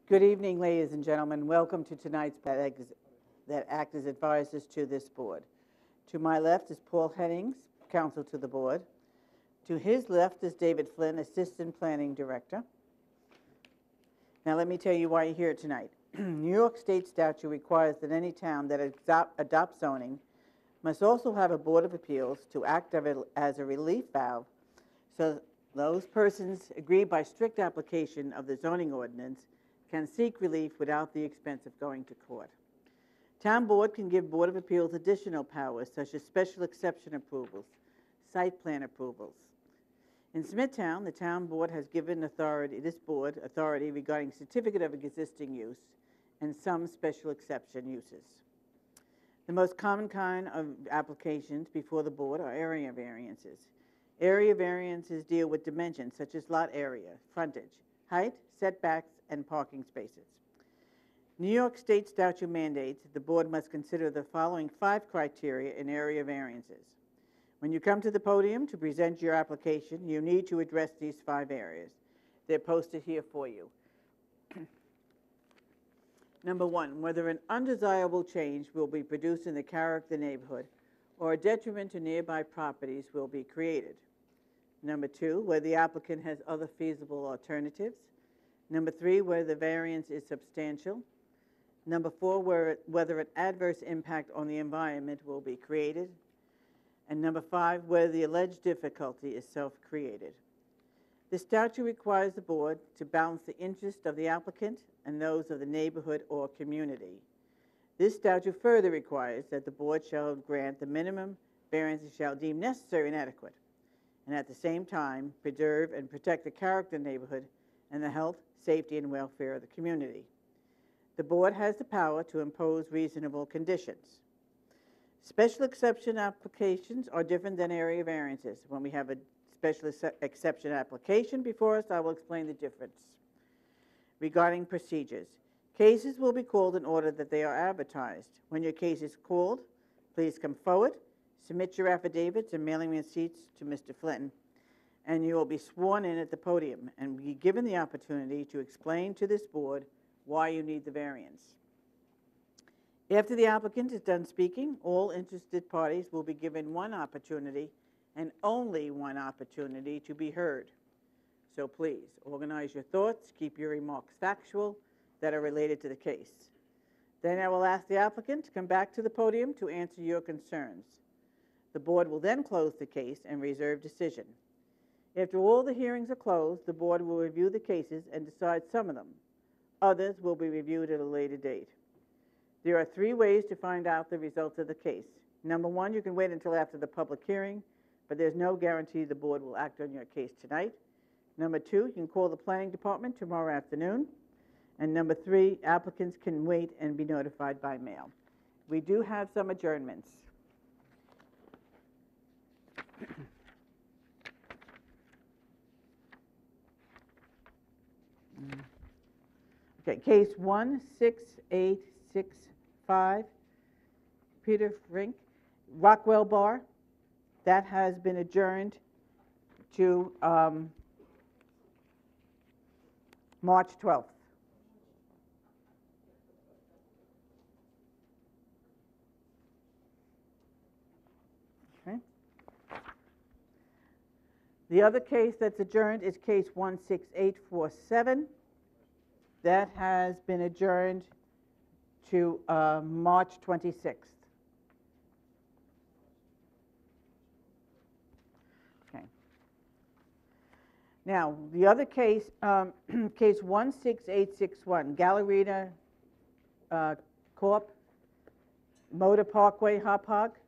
Good evening, ladies and gentlemen. Welcome to tonight's that act as advisors to this board. To my left is Paul Hennings, counsel to the board. To his left is David Flynn, assistant planning director. Now let me tell you why you're here tonight. New York State statute requires that any town that adopts zoning must also have a board of appeals to act as a relief valve, so those persons agree by strict application of the zoning ordinance can seek relief without the expense of going to court. Town board can give Board of Appeals additional powers such as special exception approvals, site plan approvals. In Smithtown, the town board has given this board authority regarding certificate of existing use and some special exception uses. The most common kind of applications before the board are area variances. Area variances deal with dimensions such as lot area, frontage, height, setbacks, and parking spaces. New York State statute mandates that the board must consider the following 5 criteria in area variances. When you come to the podium to present your application, you need to address these 5 areas. They're posted here for you. Number 1, whether an undesirable change will be produced in the character of the neighborhood or a detriment to nearby properties will be created. Number 2, whether the applicant has other feasible alternatives. Number 3, whether the variance is substantial. Number 4, whether an adverse impact on the environment will be created. And number 5, whether the alleged difficulty is self-created. The statute requires the board to balance the interest of the applicant and those of the neighborhood or community. This statute further requires that the board shall grant the minimum variances shall deem necessary and adequate, and at the same time preserve and protect the character of the neighborhood and the health, safety, and welfare of the community. The board has the power to impose reasonable conditions. Special exception applications are different than area variances. When we have a special exception application before us, I will explain the difference. Regarding procedures, cases will be called in order that they are advertised. When your case is called, please come forward, submit your affidavits and mailing receipts to Mr. Flynn, and you will be sworn in at the podium and be given the opportunity to explain to this board why you need the variance. After the applicant is done speaking, all interested parties will be given one opportunity and only one opportunity to be heard. So please, organize your thoughts, keep your remarks factual that are related to the case. Then I will ask the applicant to come back to the podium to answer your concerns. The board will then close the case and reserve decision. After all the hearings are closed, the board will review the cases and decide some of them. Others will be reviewed at a later date. There are 3 ways to find out the results of the case. Number 1, you can wait until after the public hearing, but there's no guarantee the board will act on your case tonight. Number 2, you can call the planning department tomorrow afternoon. And number 3, applicants can wait and be notified by mail. We do have some adjournments. Okay, case 16865, Peter Frink, Rockwell Bar, that has been adjourned to March 12th. Okay. The other case that's adjourned is case 16847. That has been adjourned to March 26th. Okay. Now, the other case, case 16861, Gallerita Corp., Motor Parkway, Hauppauge,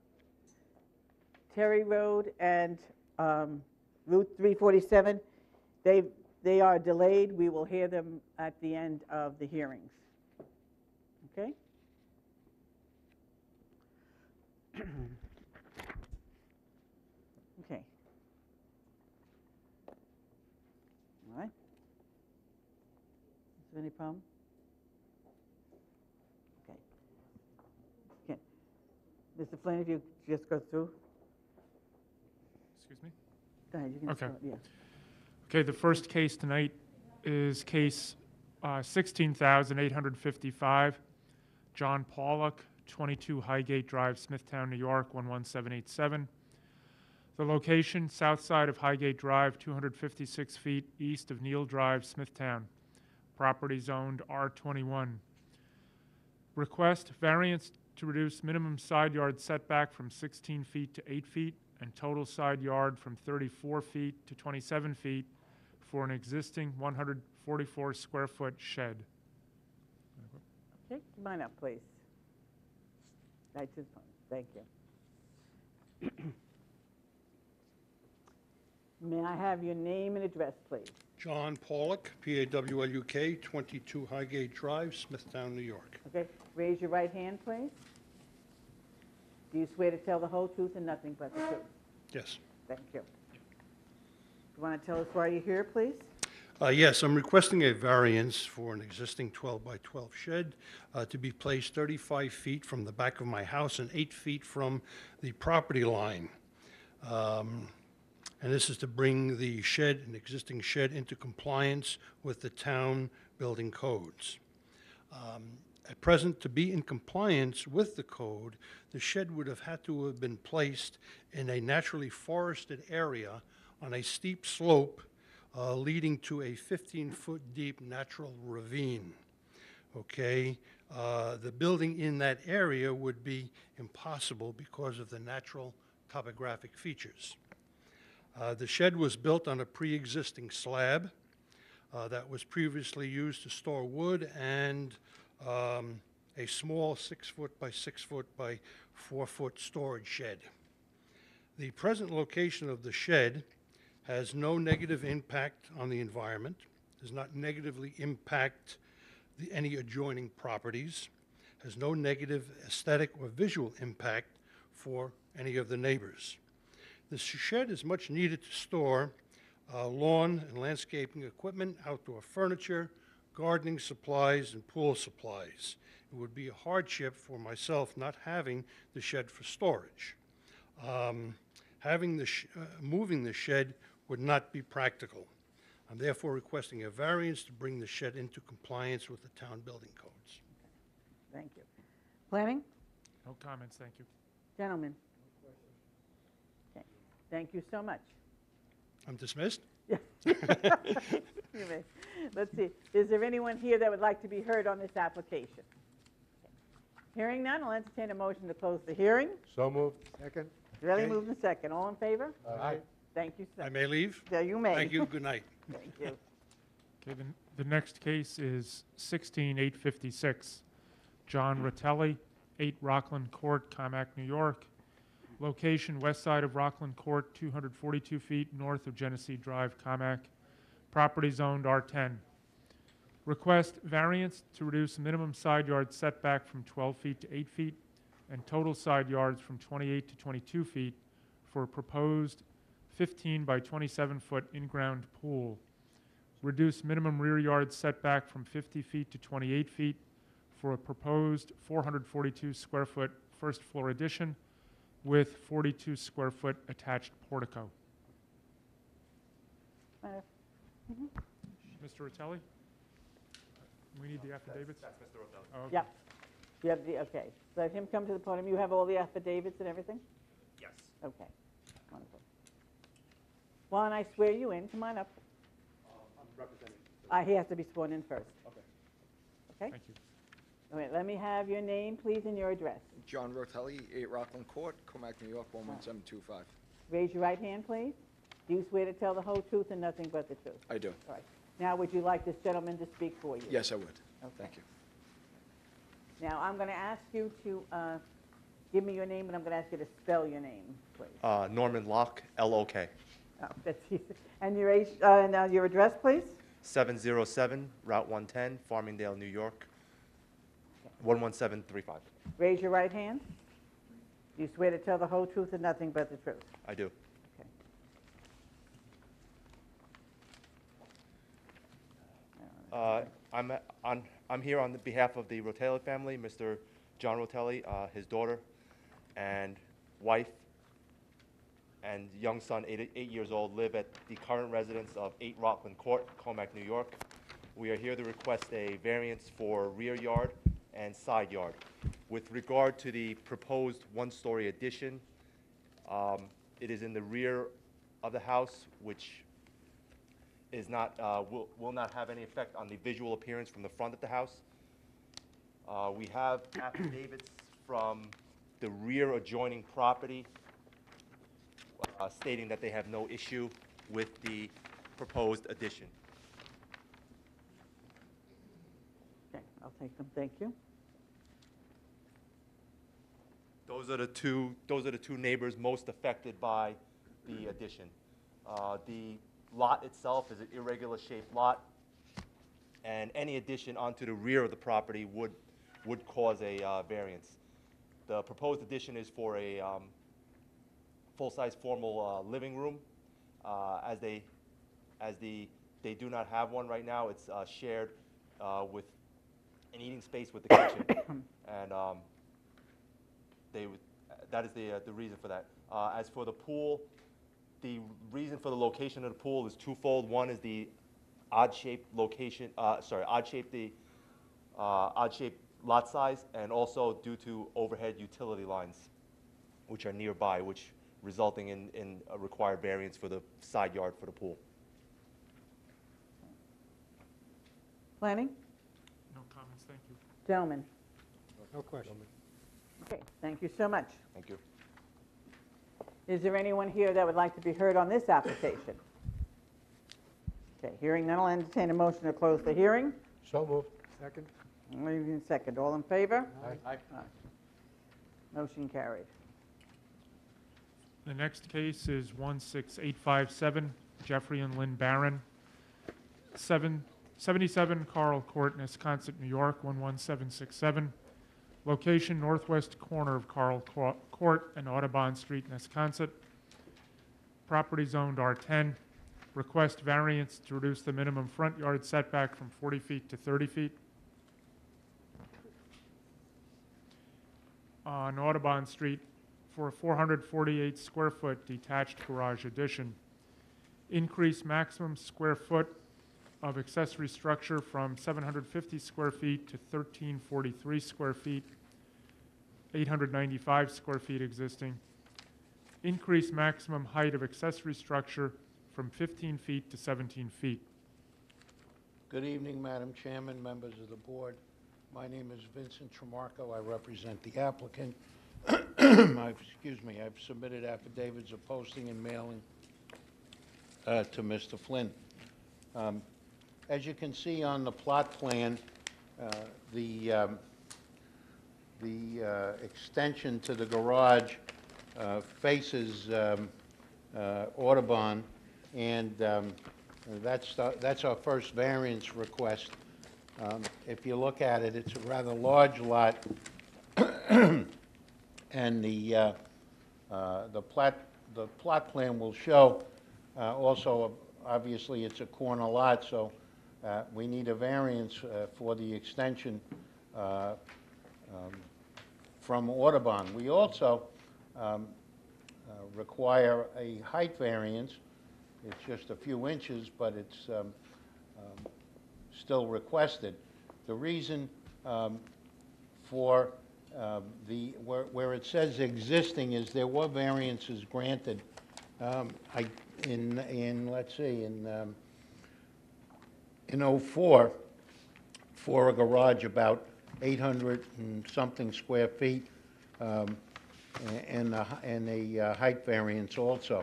Terry Road, and Route 347. They are delayed. We will hear them at the end of the hearings. Okay? Okay. All right. Is there any problem? Okay. Okay. Mr. Flynn, if you just go through. Excuse me? Go ahead. You can Okay. start, yeah. Okay, the first case tonight is case 16,855, John Pollock, 22 Highgate Drive, Smithtown, New York, 11787. The location, south side of Highgate Drive, 256 feet east of Neal Drive, Smithtown. Property zoned R21. Request variance to reduce minimum side yard setback from 16 feet to 8 feet and total side yard from 34 feet to 27 feet for an existing 144 square foot shed. Okay, come on up, please. Right to the phone. Thank you. May I have your name and address, please? John Pollock, P-A-W-L-U-K, 22 Highgate Drive, Smithtown, New York. Okay, raise your right hand, please. Do you swear to tell the whole truth and nothing but the truth? Yes. Thank you. You want to tell us why you're here, please? Yes, I'm requesting a variance for an existing 12 by 12 shed to be placed 35 feet from the back of my house and 8 feet from the property line. And this is to bring the shed, an existing shed, into compliance with the town building codes. At present, to be in compliance with the code, the shed would have had to have been placed in a naturally forested area on a steep slope leading to a 15-foot deep natural ravine. Okay, the building in that area would be impossible because of the natural topographic features. The shed was built on a pre-existing slab that was previously used to store wood and a small 6-foot by 6-foot by 4-foot storage shed. The present location of the shed has no negative impact on the environment, does not negatively impact any adjoining properties, has no negative aesthetic or visual impact for any of the neighbors. The shed is much needed to store lawn and landscaping equipment, outdoor furniture, gardening supplies, and pool supplies. It would be a hardship for myself not having the shed for storage. Moving the shed would not be practical. I'm therefore requesting a variance to bring the shed into compliance with the town building codes. Thank you. Planning? No comments, thank you. Gentlemen? Okay. Thank you so much. I'm dismissed? Yes. You may. Let's see. Is there anyone here that would like to be heard on this application? Okay. Hearing none, I'll entertain a motion to close the hearing. So moved. Second. Really Okay. moved in second. All in favor? Aye. Thank you, sir. I may leave? Yeah, you may. Thank you, good night. Thank you. Okay, the next case is 16,856, John Rotelli, 8 Rockland Court, Commack, New York. Location, west side of Rockland Court, 242 feet north of Genesee Drive, Commack. Property zoned R10. Request variance to reduce minimum side yard setback from 12 feet to 8 feet and total side yards from 28 to 22 feet for a proposed 15 by 27 foot in-ground pool. Reduce minimum rear yard setback from 50 feet to 28 feet for a proposed 442 square foot first floor addition with 42 square foot attached portico. Mr. Rotelli? We need the affidavits? That's Mr. Rotelli. Oh, okay. Yeah. You have the, okay. Let him come to the podium. You have all the affidavits and everything? Yes. Okay. Wonderful. Well, and I swear you in. Come on up. I'm representing. He has to be sworn in first. Okay. Okay? Thank you. All right, let me have your name, please, and your address. John Rotelli, 8 Rockland Court, Comac, New York, 11725. Raise your right hand, please. Do you swear to tell the whole truth and nothing but the truth? I do. All right. Now, would you like this gentleman to speak for you? Yes, I would. Okay. Thank you. Now, I'm going to ask you to give me your name, and I'm going to ask you to spell your name, please. Norman Locke, L-O-K. Oh, that's easy. And your age, now your address, please? 707 Route 110, Farmingdale, New York, 11735. Raise your right hand. Do you swear to tell the whole truth and nothing but the truth? I do. Okay. I'm here on behalf of the Rotelli family, Mr. John Rotelli, his daughter and wife and young son, 8 years old, live at the current residence of 8 Rockland Court, Comac, New York. We are here to request a variance for rear yard and side yard. With regard to the proposed one-story addition, it is in the rear of the house, which is not, will not have any effect on the visual appearance from the front of the house. We have affidavits from the rear adjoining property stating that they have no issue with the proposed addition. Okay, I'll take them, thank you. Those are the two neighbors most affected by the addition. The lot itself is an irregular shaped lot, and any addition onto the rear of the property would cause a variance. The proposed addition is for a full-size formal living room. As they do not have one right now, it's shared with an eating space with the kitchen, and that is the reason for that. As for the pool, the reason for the location of the pool is twofold. One is the odd-shaped location, odd-shaped lot size, and also due to overhead utility lines, which are nearby, which resulting in a required variance for the side yard for the pool. Planning? No comments, thank you. Gentlemen? No question. Okay, thank you so much. Thank you. Is there anyone here that would like to be heard on this application? Okay, hearing none, I'll entertain a motion to close the hearing. So moved. Second? Moving second. All in favor? Aye. Motion carried. The next case is 16857, Jeffrey and Lynn Barron, 77 Carl Court, Nesconset, New York, 11767. Location northwest corner of Carl Court and Audubon Street, Nesconset. Property zoned R10. Request variance to reduce the minimum front yard setback from 40 feet to 30 feet. On Audubon Street for a 448 square foot detached garage addition. Increase maximum square foot of accessory structure from 750 square feet to 1343 square feet, 895 square feet existing. Increase maximum height of accessory structure from 15 feet to 17 feet. Good evening, Madam Chairman, members of the board. My name is Vincent Tremarco. I represent the applicant. I've submitted affidavits of posting and mailing to Mr. Flynn. As you can see on the plot plan, the extension to the garage faces Audubon, and that's our first variance request. If you look at it, it's a rather large lot, and the plot plan will show also, obviously, it's a corner lot, so we need a variance for the extension from Audubon. We also require a height variance. It's just a few inches, but it's still requested. The reason for where it says existing is there were variances granted in 04 for a garage about 800 and something square feet, and a height variance also.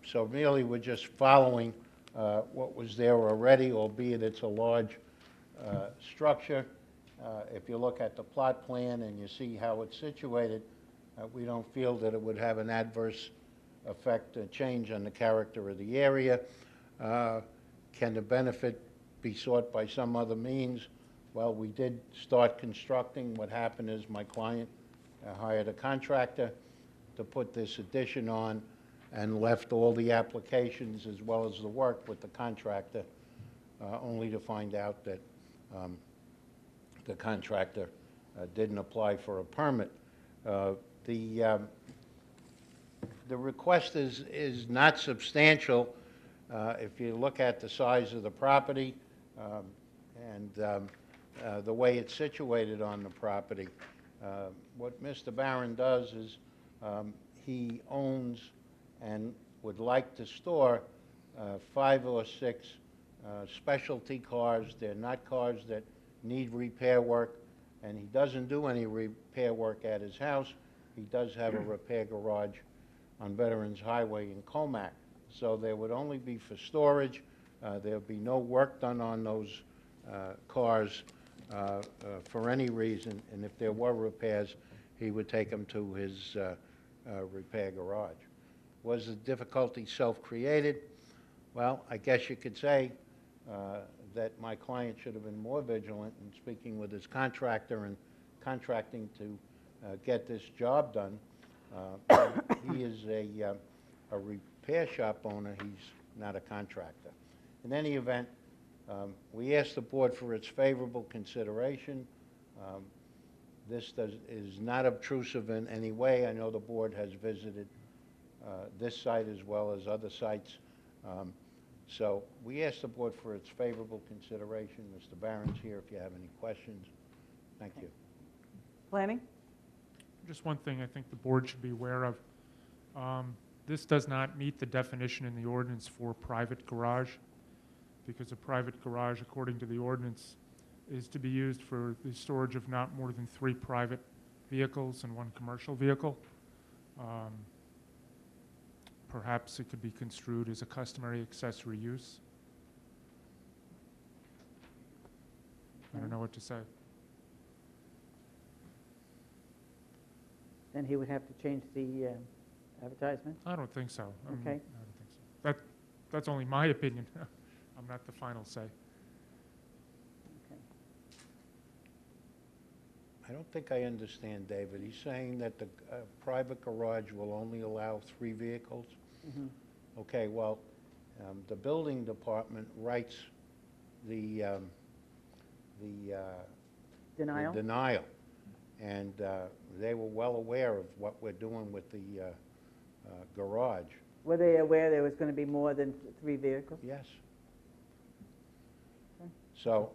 So really, we're just following what was there already, albeit it's a large structure. If you look at the plot plan and you see how it's situated, we don't feel that it would have an adverse effect, change on the character of the area. Can the benefit be sought by some other means? Well, we did start constructing. What happened is my client hired a contractor to put this addition on and left all the applications as well as the work with the contractor, only to find out that the contractor didn't apply for a permit. The request is not substantial. If you look at the size of the property, um, and the way it's situated on the property. What Mr. Barron does is he owns and would like to store 5 or 6 specialty cars. They're not cars that need repair work, and he doesn't do any repair work at his house. He does have a repair garage on Veterans Highway in Comac. So there would only be for storage. There would be no work done on those cars for any reason, and if there were repairs, he would take them to his repair garage. Was the difficulty self-created? Well, I guess you could say that my client should have been more vigilant in speaking with his contractor and contracting to get this job done. He is a repair shop owner. He's not a contractor. In any event, we asked the board for its favorable consideration. This is not obtrusive in any way. I know the board has visited this site as well as other sites. So we asked the board for its favorable consideration. Mr. Barron's here if you have any questions. Thank you. Planning? Just one thing I think the board should be aware of. This does not meet the definition in the ordinance for private garage, because a private garage, according to the ordinance, is to be used for the storage of not more than 3 private vehicles and 1 commercial vehicle. Perhaps it could be construed as a customary accessory use. I don't know what to say. Then he would have to change the advertisement? I don't think so. Okay. I don't think so. That's only my opinion. I'm not the final say. Okay. I don't think I understand, David. He's saying that the private garage will only allow 3 vehicles? Mm-hmm. Okay, well, the building department writes the Denial? the denial, and they were well aware of what we're doing with the garage. Were they aware there was going to be more than 3 vehicles? Yes. Okay. So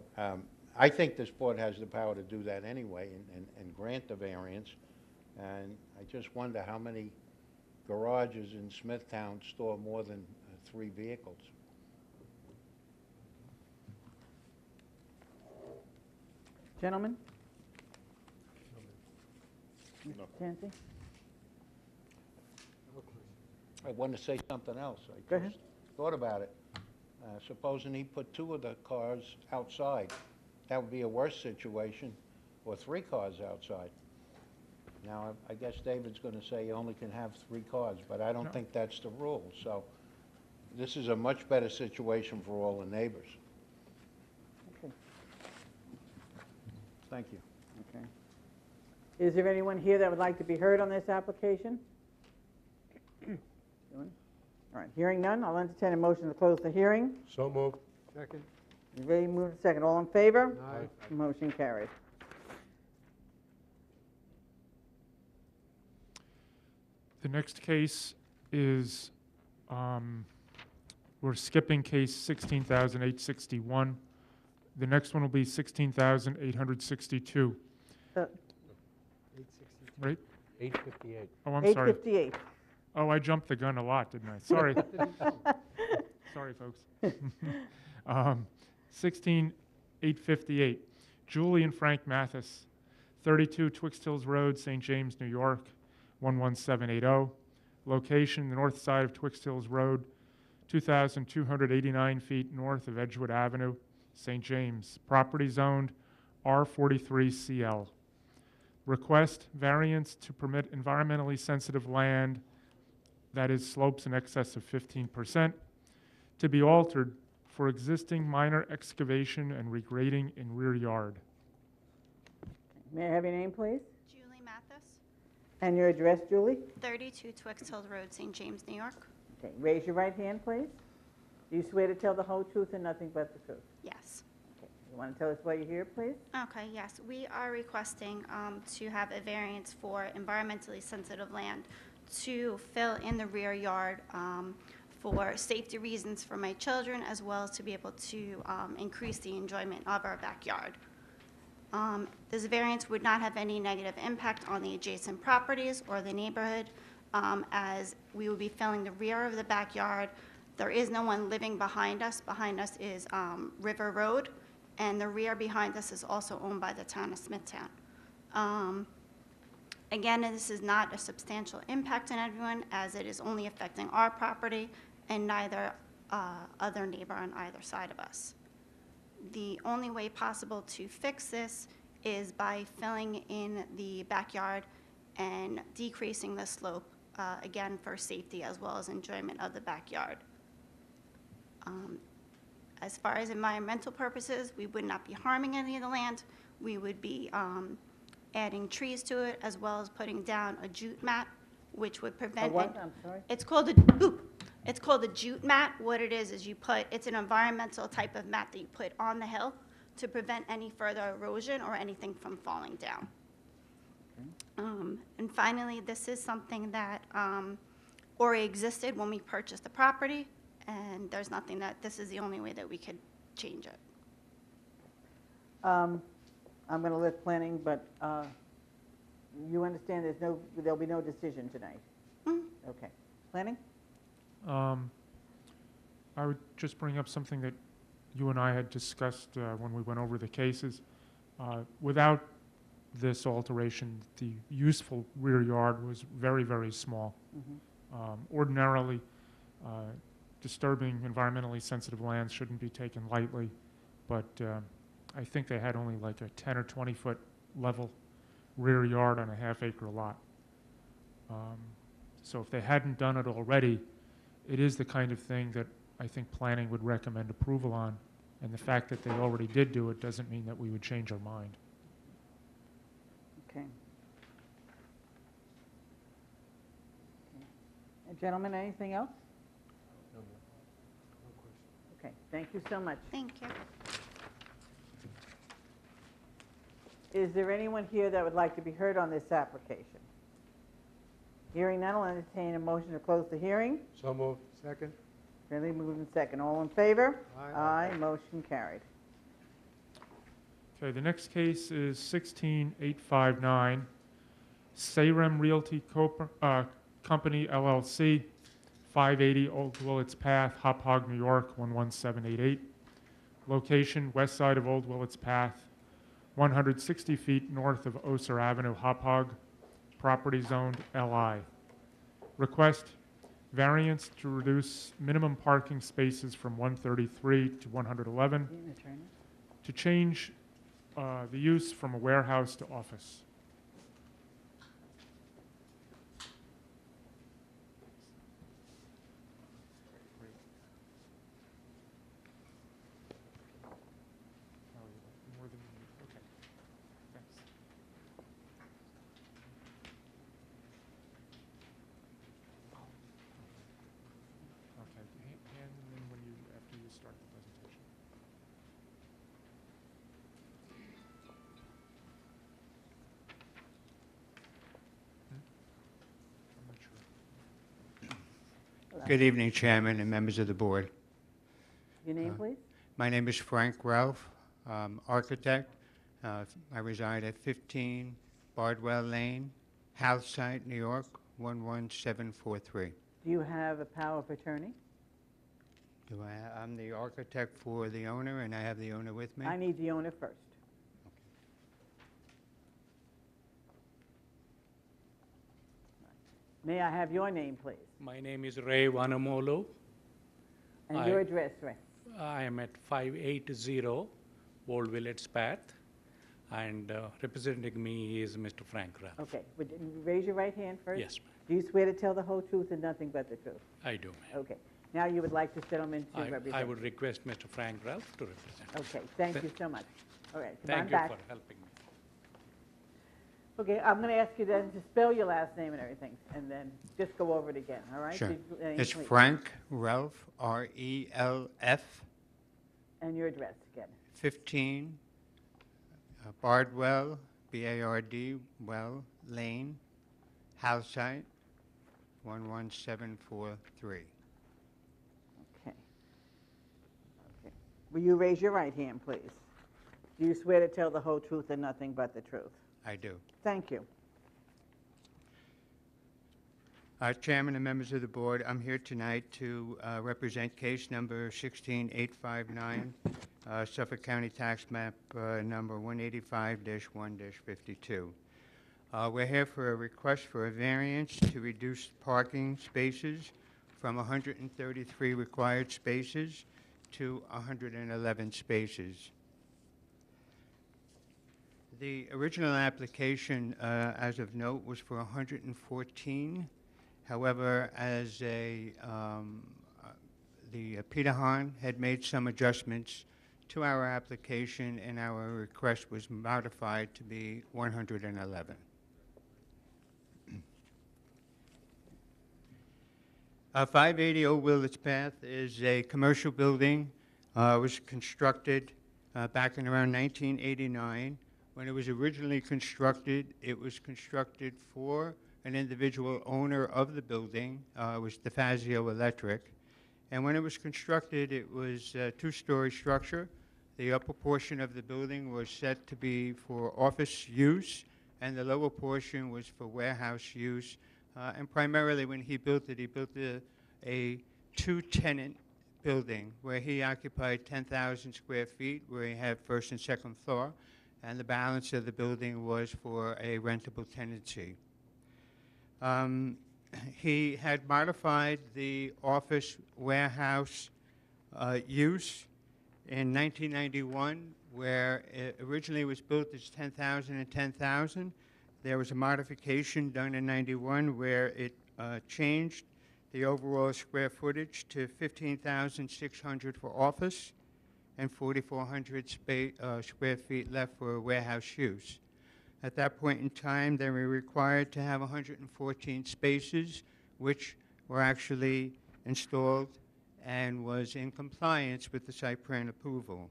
I think this board has the power to do that anyway and grant the variance. And I just wonder how many garages in Smithtown store more than 3 vehicles. Gentlemen? Mr. Tansey? I want to say something else. I Go ahead. just thought about it. Supposing he put 2 of the cars outside, that would be a worse situation, or 3 cars outside. Now, I guess David's going to say you only can have 3 cars, but I don't No. think that's the rule. So this is a much better situation for all the neighbors. Okay. Thank you. Okay. Is there anyone here that would like to be heard on this application? Anyone? All right, hearing none, I'll entertain a motion to close the hearing. So moved. Second. Ray moved second. All in favor? Aye. Motion carried. The next case is, we're skipping case 16,861. The next one will be 16,862, 862. right? 858. Oh, I'm sorry. 8:58. Oh, I jumped the gun a lot, didn't I? Sorry. Sorry, folks. 16,858. Julie and Frank Mathis, 32 Twixt Hills Road, St. James, New York, 11780. Location, the north side of Twixt Hills Road, 2,289 feet north of Edgewood Avenue, St. James. Property zoned R43CL. Request variance to permit environmentally sensitive land, that is slopes in excess of 15%, to be altered for existing minor excavation and regrading in rear yard. May I have your name, please? Julie Mathis, And your address, Julie? 32 Twixt Hill Road, St. James, New York. Okay, raise your right hand, please. Do you swear to tell the whole truth and nothing but the truth? Yes. Okay. You want to tell us why you're here, please? Okay, yes. We are requesting to have a variance for environmentally sensitive land to fill in the rear yard for safety reasons for my children, as well as to be able to increase the enjoyment of our backyard. This variance would not have any negative impact on the adjacent properties or the neighborhood, as we will be filling the rear of the backyard. There is no one living behind us. Behind us is River Road, and the rear behind us is also owned by the town of Smithtown. Again, this is not a substantial impact on everyone, as it is only affecting our property and neither other neighbor on either side of us. The only way possible to fix this is by filling in the backyard and decreasing the slope, again, for safety as well as enjoyment of the backyard. As far as environmental purposes, we would not be harming any of the land. We would be adding trees to it, as well as putting down a jute mat, which would prevent. what? I'm sorry? It's called a jute mat. What it is you it's an environmental type of mat that you put on the hill to prevent any further erosion or anything from falling down. And finally, this is something that already existed when we purchased the property, and there's nothing this is the only way that we could change it. I'm going to let planning, but you understand there'll be no decision tonight? Mm-hmm. Okay. Planning? I would just bring up something that you and I had discussed when we went over the cases. Without this alteration, the useful rear yard was very, very small. Ordinarily, disturbing environmentally sensitive lands shouldn't be taken lightly, but I think they had only like a 10 or 20 foot level rear yard on a half-acre lot. So if they hadn't done it already, it is the kind of thing that I think planning would recommend approval on, and the fact that they already did do it doesn't mean that we would change our mind. Okay. Gentlemen, anything else? Okay, thank you so much. Thank you. Is there anyone here that would like to be heard on this application? Hearing none, I'll entertain a motion to close the hearing. So moved. Second? Fairly moved and second. All in favor? Aye. Aye, motion carried. Okay, the next case is 16859, Sayrem Realty Company LLC, 580 Old Willets Path, Hop Hog, New York, 11788. Location, west side of Old Willets Path, 160 feet north of Oser Avenue, Hop Hog. Property zoned LI. Request variance to reduce minimum parking spaces from 133 to 111, to change the use from a warehouse to office. Good evening, Chairman and members of the board. Your name, please? My name is Frank Ralph, architect. I reside at 15 Bardwell Lane, House Site, New York, 11743. Do you have a power of attorney? I'm the architect for the owner, and I have the owner with me. I need the owner first. May I have your name, please? My name is Ray Vanamolo. And your address, Ray? I am at 580 Old Willets Path, and representing me is Mr. Frank Ralph. Okay, would you raise your right hand first? Yes, ma'am. Do you swear to tell the whole truth and nothing but the truth? I do, ma'am. Okay. Now you would like the settlement to represent? I would request Mr. Frank Ralph to represent. Okay, thank you so much. All right, come on Thank you back. for helping me. Okay, I'm going to ask you then to spell your last name and everything, and then just go over it again, all right? Sure. Your name, It's please. Frank Ralph, R-E-L-F, And your address again. 15 Bardwell, B-A-R-D, Well Lane, House Site, 11743. Will you raise your right hand, please? Do you swear to tell the whole truth and nothing but the truth? I do. Thank you. Chairman and members of the board, I'm here tonight to represent case number 16859, Suffolk County Tax Map number 185-1-52. We're here for a request for a variance to reduce parking spaces from 133 required spaces to 111 spaces. The original application, as of note, was for 114. However, as the Peter Hahn had made some adjustments to our application, and our request was modified to be 111. 580 Old Willets Path is a commercial building. It was constructed back in around 1989. When it was originally constructed, it was constructed for an individual owner of the building. It was DeFazio Electric. And when it was constructed, it was a two-story structure. The upper portion of the building was set to be for office use, and the lower portion was for warehouse use. And primarily when he built it a two-tenant building where he occupied 10,000 square feet, where he had first and second floor, and the balance of the building was for a rentable tenancy. He had modified the office warehouse use in 1991, where it originally was built as 10,000 and 10,000. There was a modification done in 91 where it changed the overall square footage to 15,600 for office and 4,400 square feet left for warehouse use. At that point in time, they were required to have 114 spaces, which were actually installed and was in compliance with the site plan approval.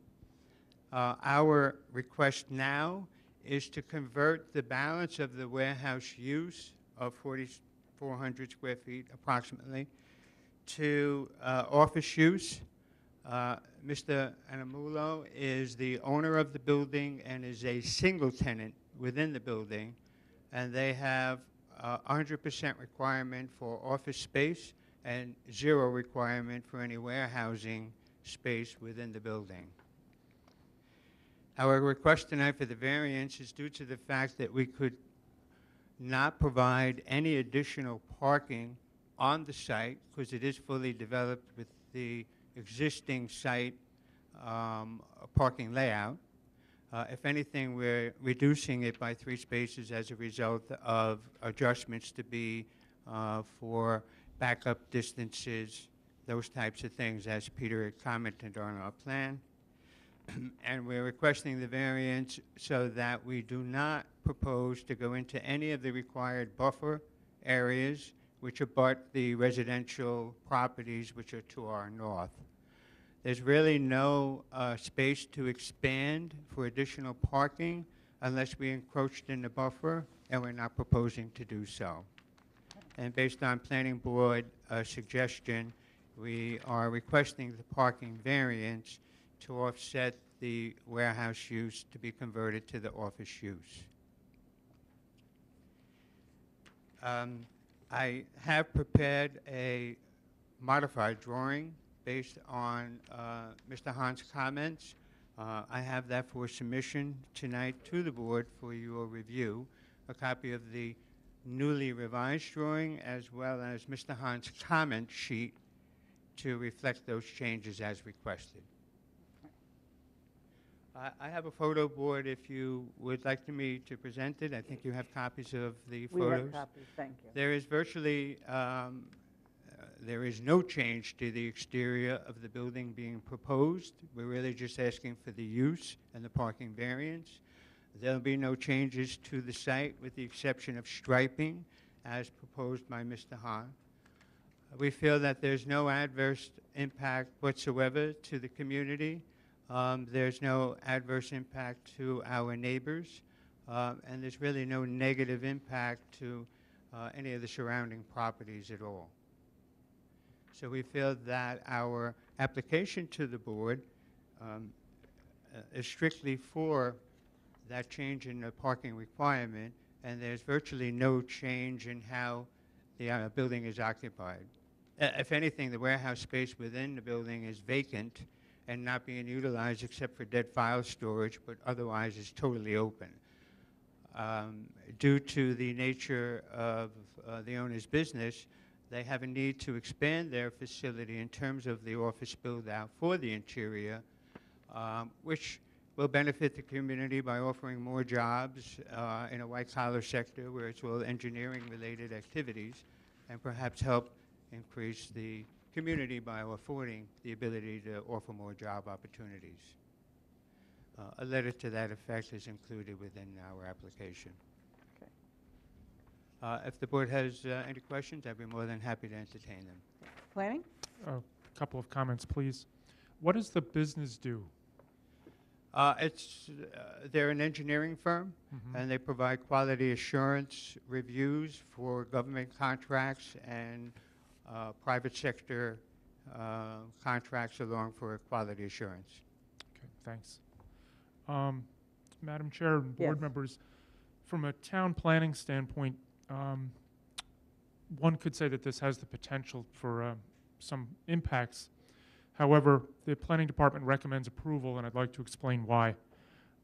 Our request now is to convert the balance of the warehouse use of 4,400 square feet approximately to office use. Mr. Anamulo is the owner of the building and is a single tenant within the building, and they have 100% requirement for office space and 0 requirement for any warehousing space within the building. Our request tonight for the variance is due to the fact that we could not provide any additional parking on the site because it is fully developed with the existing site parking layout. If anything, we're reducing it by 3 spaces as a result of adjustments to be for backup distances, those types of things, as Peter had commented on our plan. And we're requesting the variance so that we do not propose to go into any of the required buffer areas which abut the residential properties which are to our north. There's really no space to expand for additional parking unless we encroached in the buffer, and we're not proposing to do so. And based on planning board suggestion, we are requesting the parking variance to offset the warehouse use to be converted to the office use. I have prepared a modified drawing based on Mr. Hahn's comments. I have that for submission tonight to the board for your review, a copy of the newly revised drawing as well as Mr. Hahn's comment sheet to reflect those changes as requested. I have a photo board if you would like me to present it. I think you have copies of the photos. We have copies, thank you. There is virtually, there is no change to the exterior of the building being proposed. We're really just asking for the use and the parking variance. There'll be no changes to the site with the exception of striping as proposed by Mr. Hahn. We feel that there's no adverse impact whatsoever to the community. There's no adverse impact to our neighbors, and there's really no negative impact to any of the surrounding properties at all. So we feel that our application to the board is strictly for that change in the parking requirement, and there's virtually no change in how the building is occupied. If anything, the warehouse space within the building is vacant and not being utilized except for dead file storage, but otherwise is totally open. Due to the nature of the owner's business, they have a need to expand their facility in terms of the office build-out for the interior, which will benefit the community by offering more jobs in a white-collar sector where it's all engineering-related activities, and perhaps help increase the community by affording the ability to offer more job opportunities. A letter to that effect is included within our application. Okay. If the board has any questions, I'd be more than happy to entertain them. Planning? A couple of comments, please. What does the business do? They're an engineering firm, Mhm. and they provide quality assurance reviews for government contracts and private sector contracts along for quality assurance. Okay, thanks. Madam Chair and board Yes. members, from a town planning standpoint, one could say that this has the potential for some impacts. However, the planning department recommends approval, and I'd like to explain why.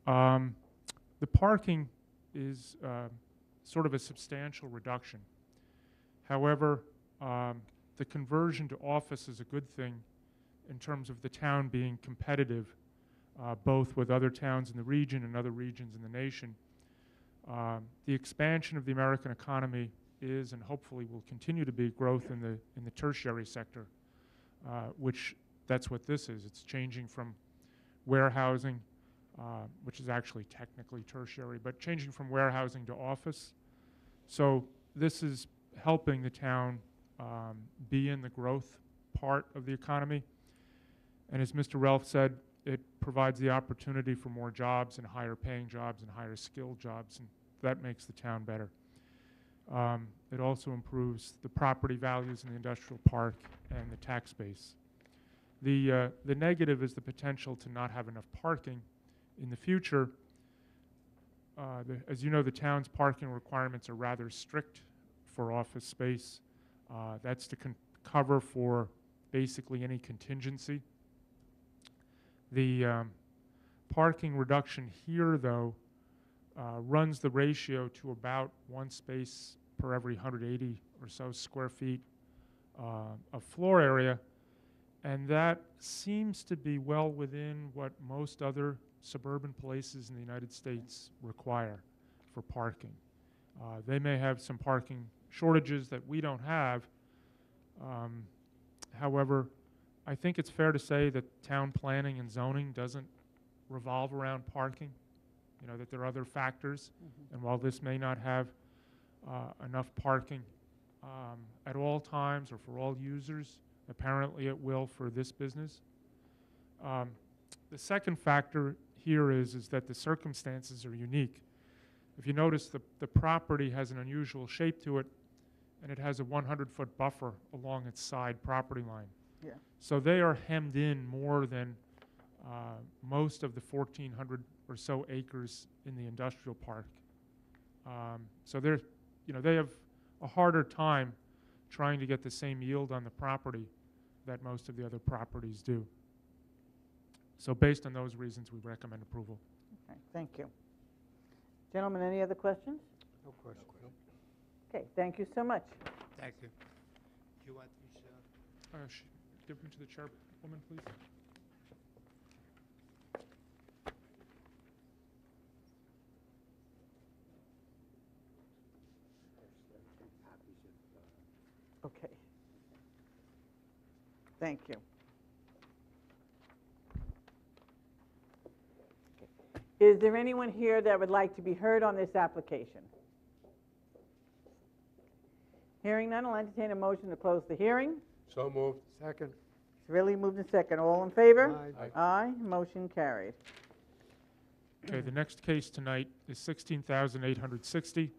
The parking is sort of a substantial reduction. However, the conversion to office is a good thing in terms of the town being competitive, both with other towns in the region and other regions in the nation. The expansion of the American economy is, and hopefully will continue to be, growth in the tertiary sector, which that's what this is. It's changing from warehousing, which is actually technically tertiary, but changing from warehousing to office. So this is helping the town be in the growth part of the economy. And as Mr. Relf said, it provides the opportunity for more jobs and higher paying jobs and higher skilled jobs, and that makes the town better. It also improves the property values in the industrial park and the tax base. The negative is the potential to not have enough parking in the future. As you know, the town's parking requirements are rather strict for office space. That's to cover for basically any contingency. The parking reduction here, though, runs the ratio to about one space per every 180 or so square feet of floor area, and that seems to be well within what most other suburban places in the United States require for parking. They may have some parking shortages that we don't have. However, I think it's fair to say that town planning and zoning doesn't revolve around parking, that there are other factors. And while this may not have enough parking at all times or for all users, apparently it will for this business. The second factor here is that the circumstances are unique. If you notice, the property has an unusual shape to it, and it has a 100-foot buffer along its side property line. Yeah. So they are hemmed in more than most of the 1,400 or so acres in the industrial park. So they're, they have a harder time trying to get the same yield on the property that most of the other properties do. So based on those reasons, we recommend approval. Okay, thank you. Gentlemen, any other questions? No question. Okay, thank you so much. Thank you. Do you want these? Give them to the chairwoman, please. Okay. Thank you. Is there anyone here that would like to be heard on this application? Hearing none, I'll entertain a motion to close the hearing. So moved. Second. It's really moved in second. All in favor? Aye. Aye. Motion carried. Okay, the next case tonight is 16,860.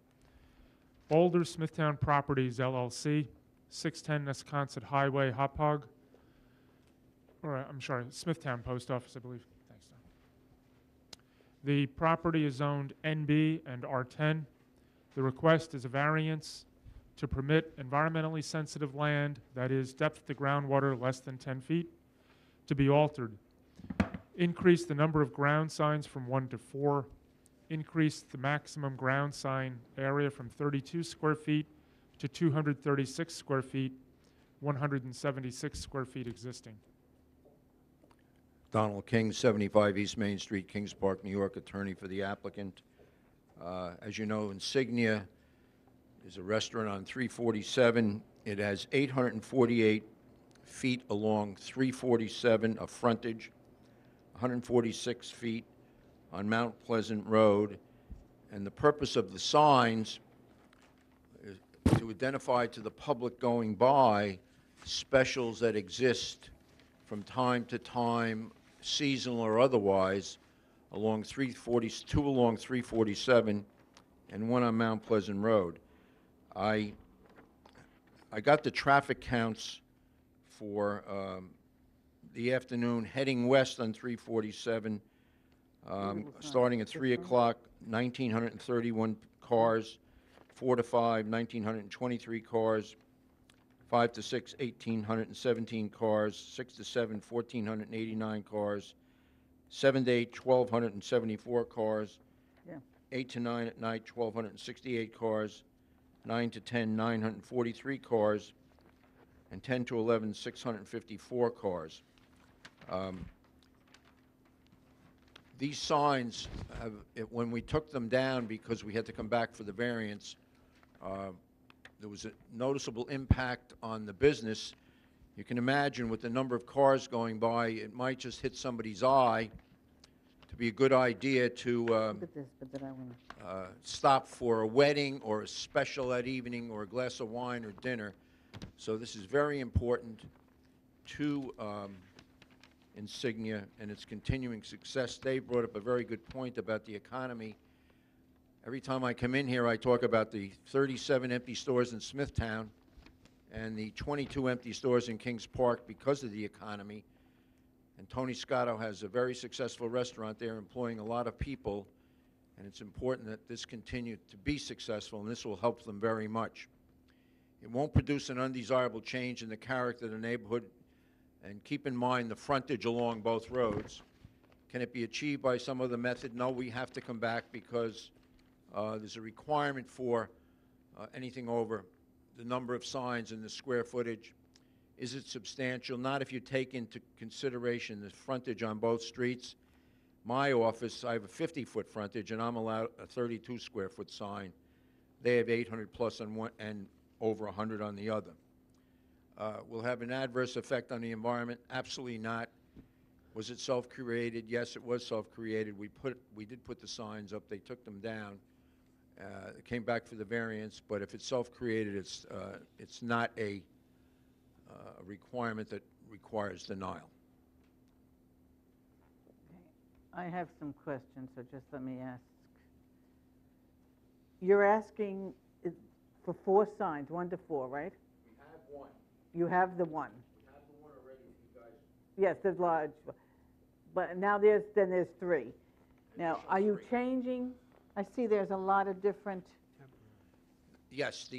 Boulder Smithtown Properties LLC, 610 Nesconset Highway, Hauppauge. I'm sorry, Smithtown Post Office, I believe. Thanks, Don. The property is zoned NB and R10. The request is a variance to permit environmentally sensitive land, that is depth to groundwater less than 10 feet, to be altered. Increase the number of ground signs from 1 to 4. Increase the maximum ground sign area from 32 square feet to 236 square feet, 176 square feet existing. Donald King, 75 East Main Street, Kings Park, New York, attorney for the applicant. As you know, Insignia is a restaurant on 347. It has 848 feet along 347 of frontage, 146 feet on Mount Pleasant Road. And the purpose of the signs is to identify to the public going by specials that exist from time to time, seasonal or otherwise, along 2 along 347 and 1 on Mount Pleasant Road. I got the traffic counts for the afternoon heading west on 347, starting at 3 o'clock, 1,931 cars, 4 to 5, 1,923 cars, 5 to 6, 1,817 cars, 6 to 7, 1,489 cars, 7 to 8, 1,274 cars, Yeah. 8 to 9 at night, 1,268 cars, 9 to 10, 943 cars, and 10 to 11, 654 cars. These signs, when we took them down because we had to come back for the variance, there was a noticeable impact on the business. You can imagine with the number of cars going by, it might just hit somebody's eye to be a good idea to Look at this, but then I want to. stop for a wedding or a special that evening or a glass of wine or dinner. So this is very important to Insignia and its continuing success. Dave brought up a very good point about the economy. Every time I come in here, I talk about the 37 empty stores in Smithtown and the 22 empty stores in Kings Park because of the economy. And Tony Scotto has a very successful restaurant there employing a lot of people, and it's important that this continue to be successful, and this will help them very much. It won't produce an undesirable change in the character of the neighborhood, and keep in mind the frontage along both roads. Can it be achieved by some other method? No, we have to come back because there's a requirement for anything over the number of signs and the square footage. Is it substantial? Not if you take into consideration the frontage on both streets. My office, I have a 50-foot frontage, and I'm allowed a 32 square foot sign. They have 800 plus on one and over 100 on the other. Will have an adverse effect on the environment? Absolutely not. Was it self-created? Yes, it was self-created. We did put the signs up. They took them down. It came back for the variance, but if it's self-created, it's not a requirement that requires denial. I have some questions, so just let me ask. You're asking for 4 signs, 1 to 4, right? We have one. You have the one. We have the one already, you guys. Yes, the large, but now there's 3. Now, are you changing? I see there's a lot of different, Yes,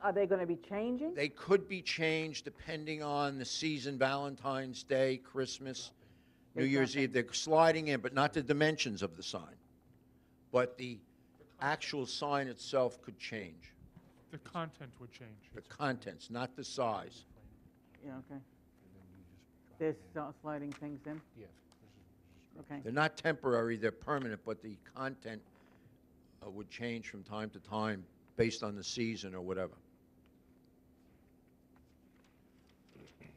are they going to be changing? they could be changed depending on the season, Valentine's Day, Christmas, New Year's Eve. They're sliding in, but not the dimensions of the sign. But the actual sign itself could change. The content would change. The contents, not the size. Yeah, okay. They're sliding things in? Yeah. Okay. They're not temporary, they're permanent, but the content would change from time to time based on the season or whatever. Okay.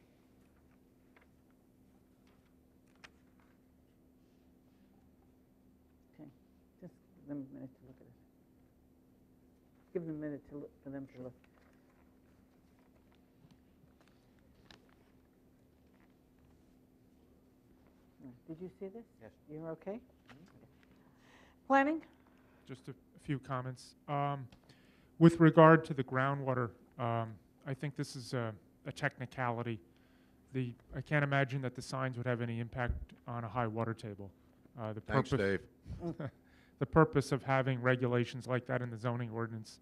Just give them a minute to look at it. Give them a minute to look, for them to look. Did you see this? Yes. You're okay? Planning? Just a few comments. With regard to the groundwater, I think this is a technicality I can't imagine that the signs would have any impact on a high water table. The Thanks, purpose- Dave. The purpose of having regulations like that in the zoning ordinance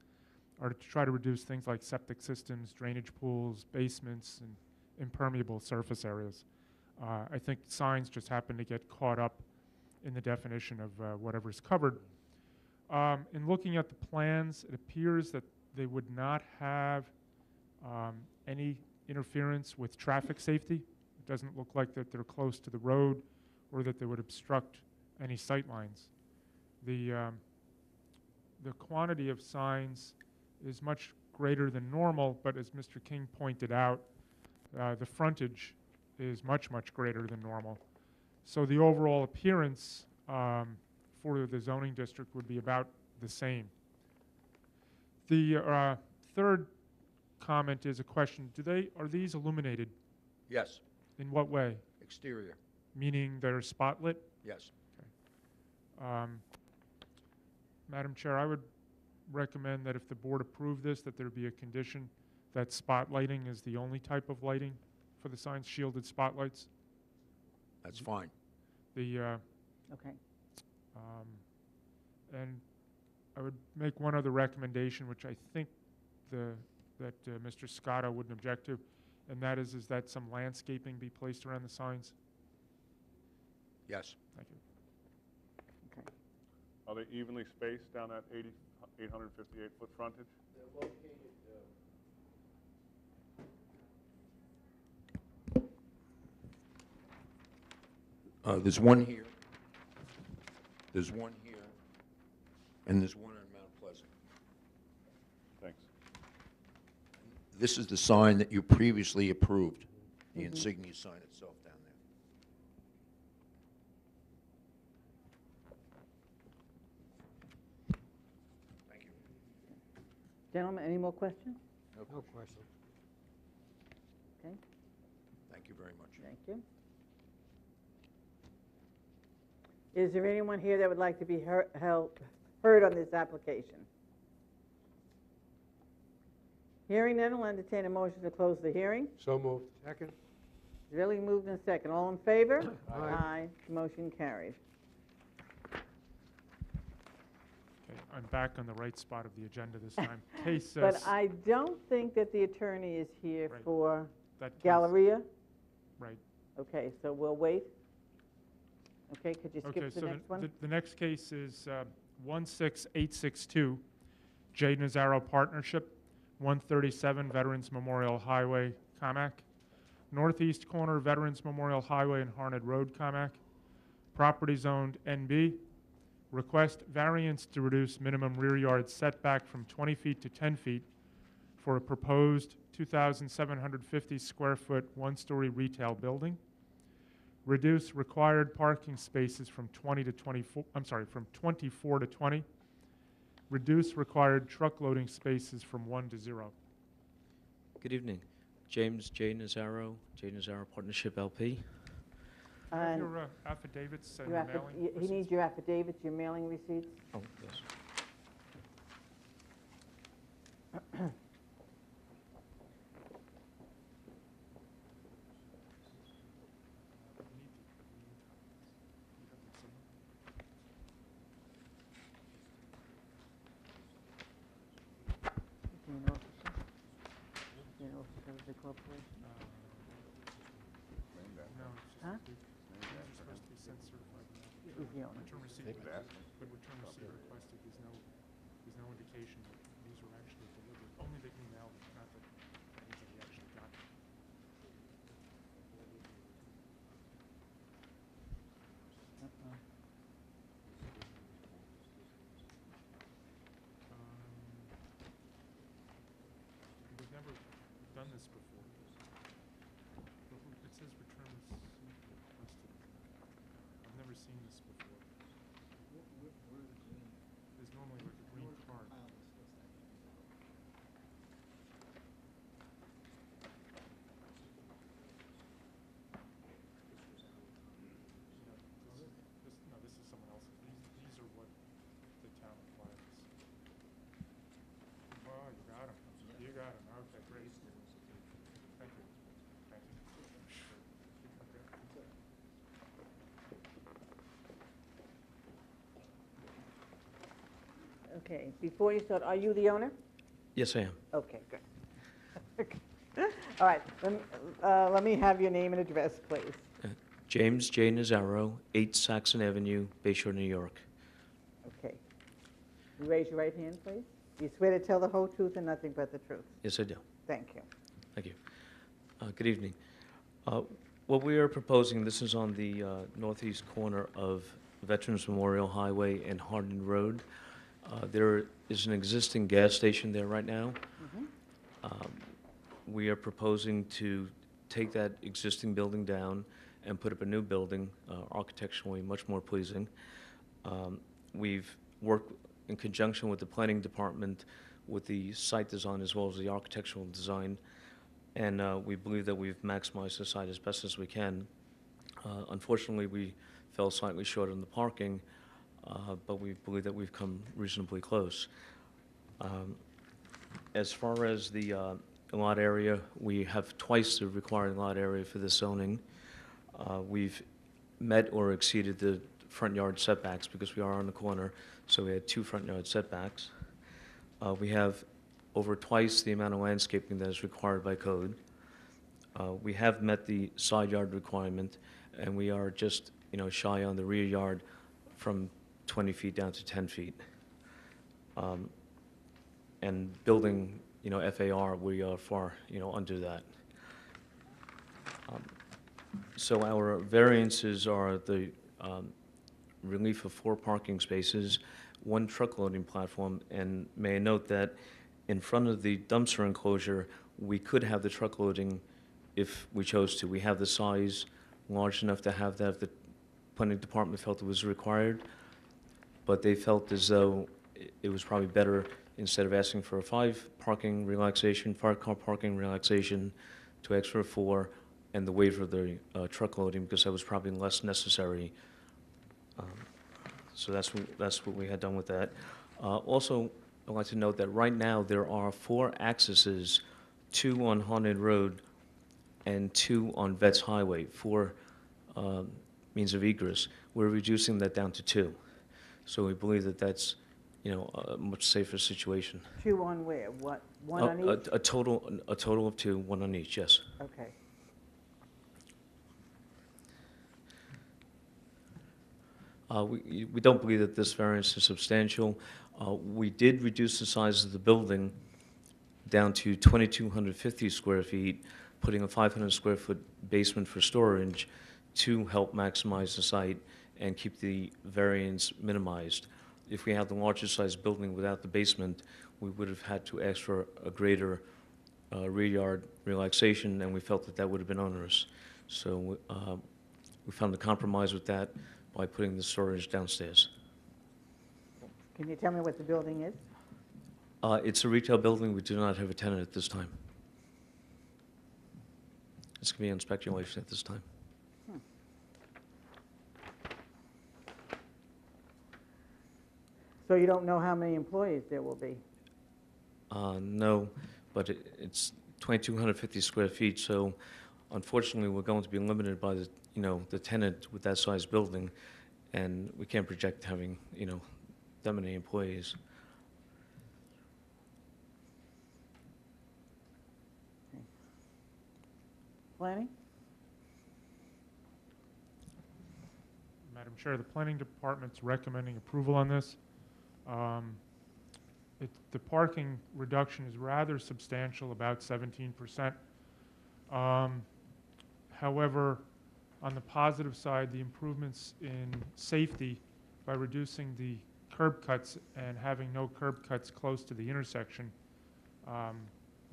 are to try to reduce things like septic systems, drainage pools, basements, and impermeable surface areas. I think signs just happen to get caught up in the definition of whatever's covered. In looking at the plans, it appears that they would not have any interference with traffic safety. It doesn't look like that they're close to the road or that they would obstruct any sight lines. The quantity of signs is much greater than normal, but as Mr. King pointed out, the frontage is much, much greater than normal. So the overall appearance for the zoning district would be about the same. The third comment is a question. Are these illuminated? Yes. In what way? Exterior. Meaning they're spotlit? Yes. Madam Chair, I would recommend that if the board approved this, that there be a condition that spotlighting is the only type of lighting for the signs, shielded spotlights. That's fine. Okay. And I would make one other recommendation, which I think that Mr. Scotto wouldn't object to, and that is that some landscaping be placed around the signs. Yes. Thank you. Are they evenly spaced down that 858-foot frontage? They're located. There's one here. There's one here, and there's one on Mount Pleasant. Thanks. This is the sign that you previously approved, the insignia sign itself down there. Thank you. Gentlemen, any more questions? No question. Okay, Thank you very much. thank you. Is there anyone here that would like to be heard on this application? Hearing none, I'll entertain a motion to close the hearing. So moved. Second. Really moved in second. All in favor? Aye. Motion carries. Okay, I'm back on the right spot of the agenda this time. Case But I don't think that the attorney is here Right. for that case- Galleria. Right. Okay, so we'll wait. Okay, could you Okay, skip so the next one? the next case is 16862, J. Nazaro Partnership, 137 Veterans Memorial Highway, Comac. Northeast corner Veterans Memorial Highway and Harned Road, Comac. Property zoned NB. Request variance to reduce minimum rear yard setback from 20 feet to 10 feet for a proposed 2,750 square foot one-story retail building. Reduce required parking spaces from 24 to 20. Reduce required truck loading spaces from 1 to 0. Good evening. James J. Nazaro, J. Nazaro Partnership LP. Have your affidavits and your mailing He receipts? needs your affidavits, your mailing receipts. Oh, yes. Do you know if it's a corporation? No, it's Huh? just, these are supposed to be sent certified. He's the owner. Return receipt, but return receipt requested, there's no indication that these were actually delivered. Only the email, not that anybody actually got it. Uh-uh. We've never done this before. But it says return receipt requested. I've never seen this before. There's normally like a green card. Okay, before you start, are you the owner? Yes, I am. Okay, good. All right, let me have your name and address, please. James J. Nazaro, 8 Saxon Avenue, Bayshore, New York. Okay. You raise your right hand, please. You swear to tell the whole truth and nothing but the truth? Yes, I do. Thank you. Thank you. Good evening. What we are proposing, this is on the northeast corner of Veterans Memorial Highway and Hardin Road. There is an existing gas station there right now. We are proposing to take that existing building down and put up a new building, architecturally much more pleasing. We've worked in conjunction with the planning department with the site design as well as the architectural design, and we believe that we've maximized the site as best as we can. Unfortunately, we fell slightly short on the parking, but we believe that we've come reasonably close. As far as the lot area, we have twice the required lot area for this zoning. We've met or exceeded the front yard setbacks because we are on the corner, so we had 2 front yard setbacks. We have over twice the amount of landscaping that is required by code. We have met the side yard requirement, and we are just, shy on the rear yard from 20 feet down to 10 feet. And building, FAR, we are far, under that. So our variances are the relief of 4 parking spaces, 1 truck loading platform, and may I note that in front of the dumpster enclosure, we could have the truck loading if we chose to. We have the size large enough to have that if the planning department felt it was required, but they felt as though it was probably better, instead of asking for a 5-car parking relaxation, to ask for a 4, and the waiver of the truck loading, because that was probably less necessary. So that's what we had done with that. Also, I'd like to note that right now there are 4 accesses, 2 on Haunted Road and 2 on Vets Highway, 4 means of egress. We're reducing that down to 2. So we believe that that's, a much safer situation. 2 on where? What, 1 on each? A total of 2, 1 on each, yes. Okay. We don't believe that this variance is substantial. We did reduce the size of the building down to 2,250 square feet, putting a 500 square foot basement for storage to help maximize the site and keep the variance minimized. If we had the larger size building without the basement, we would have had to ask for a greater rear yard relaxation, and we felt that that would have been onerous. So we found a compromise with that by putting the storage downstairs. Can you tell me what the building is? It's a retail building. We do not have a tenant at this time. It's going to be on speculation at this time. So you don't know how many employees there will be? No, but it's 2,250 square feet, so unfortunately, we're going to be limited by the, the tenant with that size building, and we can't project having, that many employees. Planning? Madam Chair, the Planning Department's recommending approval on this. The parking reduction is rather substantial, about 17%. However, on the positive side, the improvements in safety by reducing the curb cuts and having no curb cuts close to the intersection,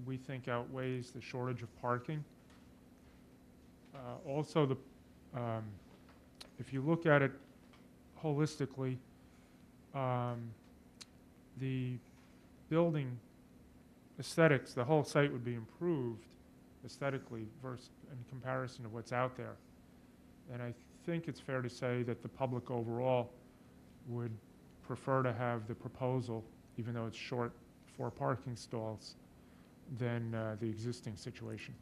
we think outweighs the shortage of parking. Also, if you look at it holistically, the building aesthetics, the whole site would be improved aesthetically versus in comparison to what's out there. And I think it's fair to say that the public overall would prefer to have the proposal, even though it's short 4 parking stalls, than the existing situation.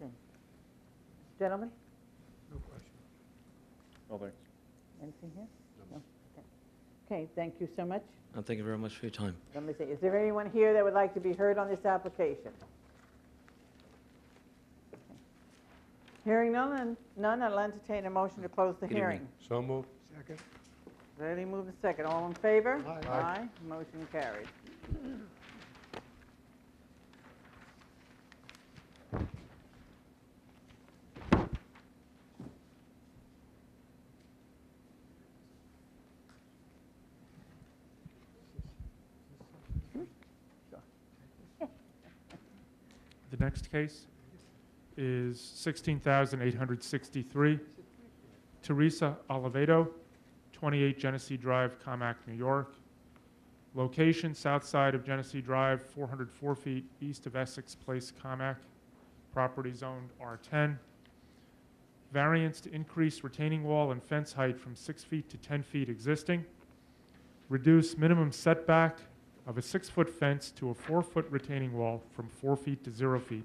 Okay. Gentlemen, No question. No, thanks. anything here? No. Okay. Okay, thank you so much. And thank you very much for your time. Let me see, is there anyone here that would like to be heard on this application? Hearing none, I'll entertain a motion to close the Good hearing. evening. So moved. Second. Ready, move the second. All in favor? Aye. Aye. Motion carried. The next case is 16,863. Teresa Oliveto, 28 Genesee Drive, Carmack, New York. Location, south side of Genesee Drive, 404 feet east of Essex Place, Carmack. Property zoned R10. Variance to increase retaining wall and fence height from 6 feet to 10 feet existing. Reduce minimum setback of a 6-foot fence to a 4-foot retaining wall from 4 feet to 0 feet.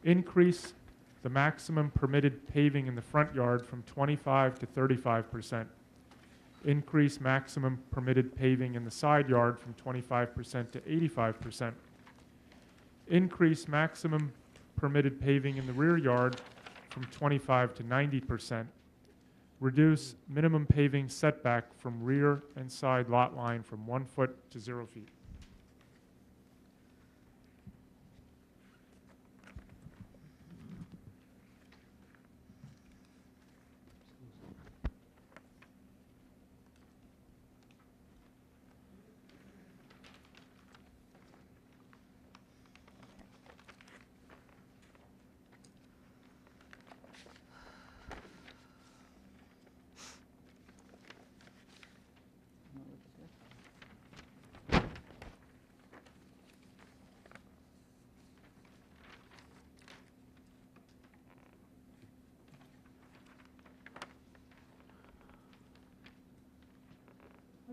Increase the maximum permitted paving in the front yard from 25 to 35%. Increase maximum permitted paving in the side yard from 25% to 85%. Increase maximum permitted paving in the rear yard from 25 to 90%. Reduce minimum paving setback from rear and side lot line from 1 foot to 0 feet.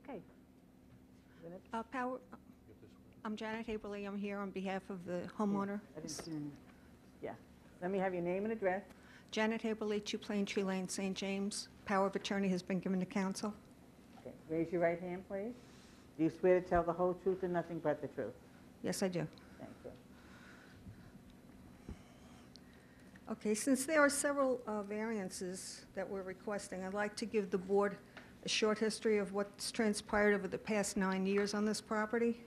Okay. I'm Janet Haberly. I'm here on behalf of the homeowner. Yeah. Let me have your name and address. Janet Haberly, 2 Plain Tree Lane, St. James. Power of attorney has been given to council. Okay. Raise your right hand, please. Do you swear to tell the whole truth and nothing but the truth? Yes, I do. Thank you. Okay, since there are several variances that we're requesting, I'd like to give the board a short history of what's transpired over the past 9 years on this property.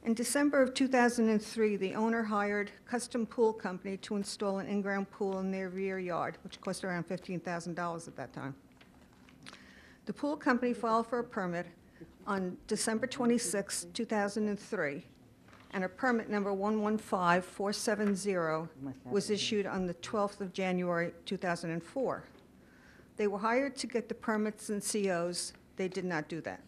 In December of 2003, the owner hired Custom Pool Company to install an in-ground pool in their rear yard, which cost around $15,000 at that time. The pool company filed for a permit on December 26, 2003, and a permit number 115470 was issued on the 12th of January 2004. They were hired to get the permits and COs. They did not do that.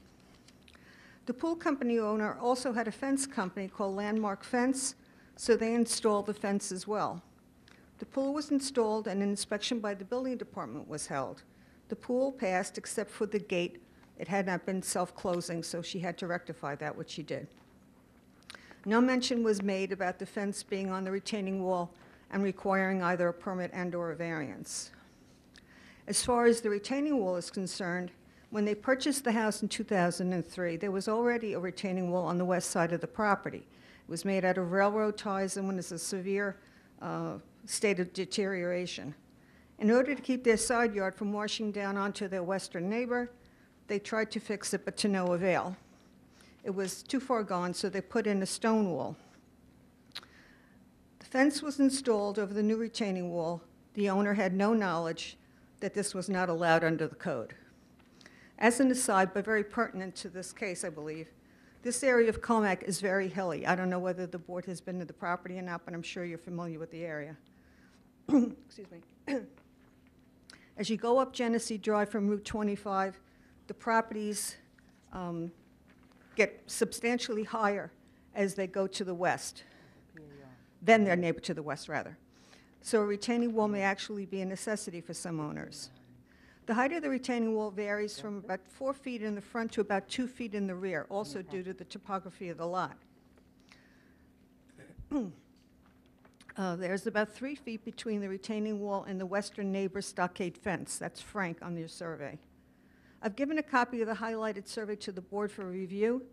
The pool company owner also had a fence company called Landmark Fence, so they installed the fence as well. The pool was installed and an inspection by the building department was held. The pool passed except for the gate. It had not been self-closing, so she had to rectify that, which she did. No mention was made about the fence being on the retaining wall and requiring either a permit and/or a variance. As far as the retaining wall is concerned, when they purchased the house in 2003, there was already a retaining wall on the west side of the property. It was made out of railroad ties and was in a severe state of deterioration. In order to keep their side yard from washing down onto their western neighbor, they tried to fix it, but to no avail. It was too far gone, so they put in a stone wall. The fence was installed over the new retaining wall. The owner had no knowledge that this was not allowed under the code. As an aside, but very pertinent to this case, I believe, this area of Comac is very hilly. I don't know whether the board has been to the property or not, but I'm sure you're familiar with the area. Excuse me. As you go up Genesee Drive from Route 25, the properties get substantially higher as they go to the west, than their neighbor to the west, rather. So a retaining wall may actually be a necessity for some owners. The height of the retaining wall varies from about 4 feet in the front to about 2 feet in the rear, also due to the topography of the lot. There's about 3 feet between the retaining wall and the western neighbor's stockade fence. That's Frank on your survey. I've given a copy of the highlighted survey to the board for review.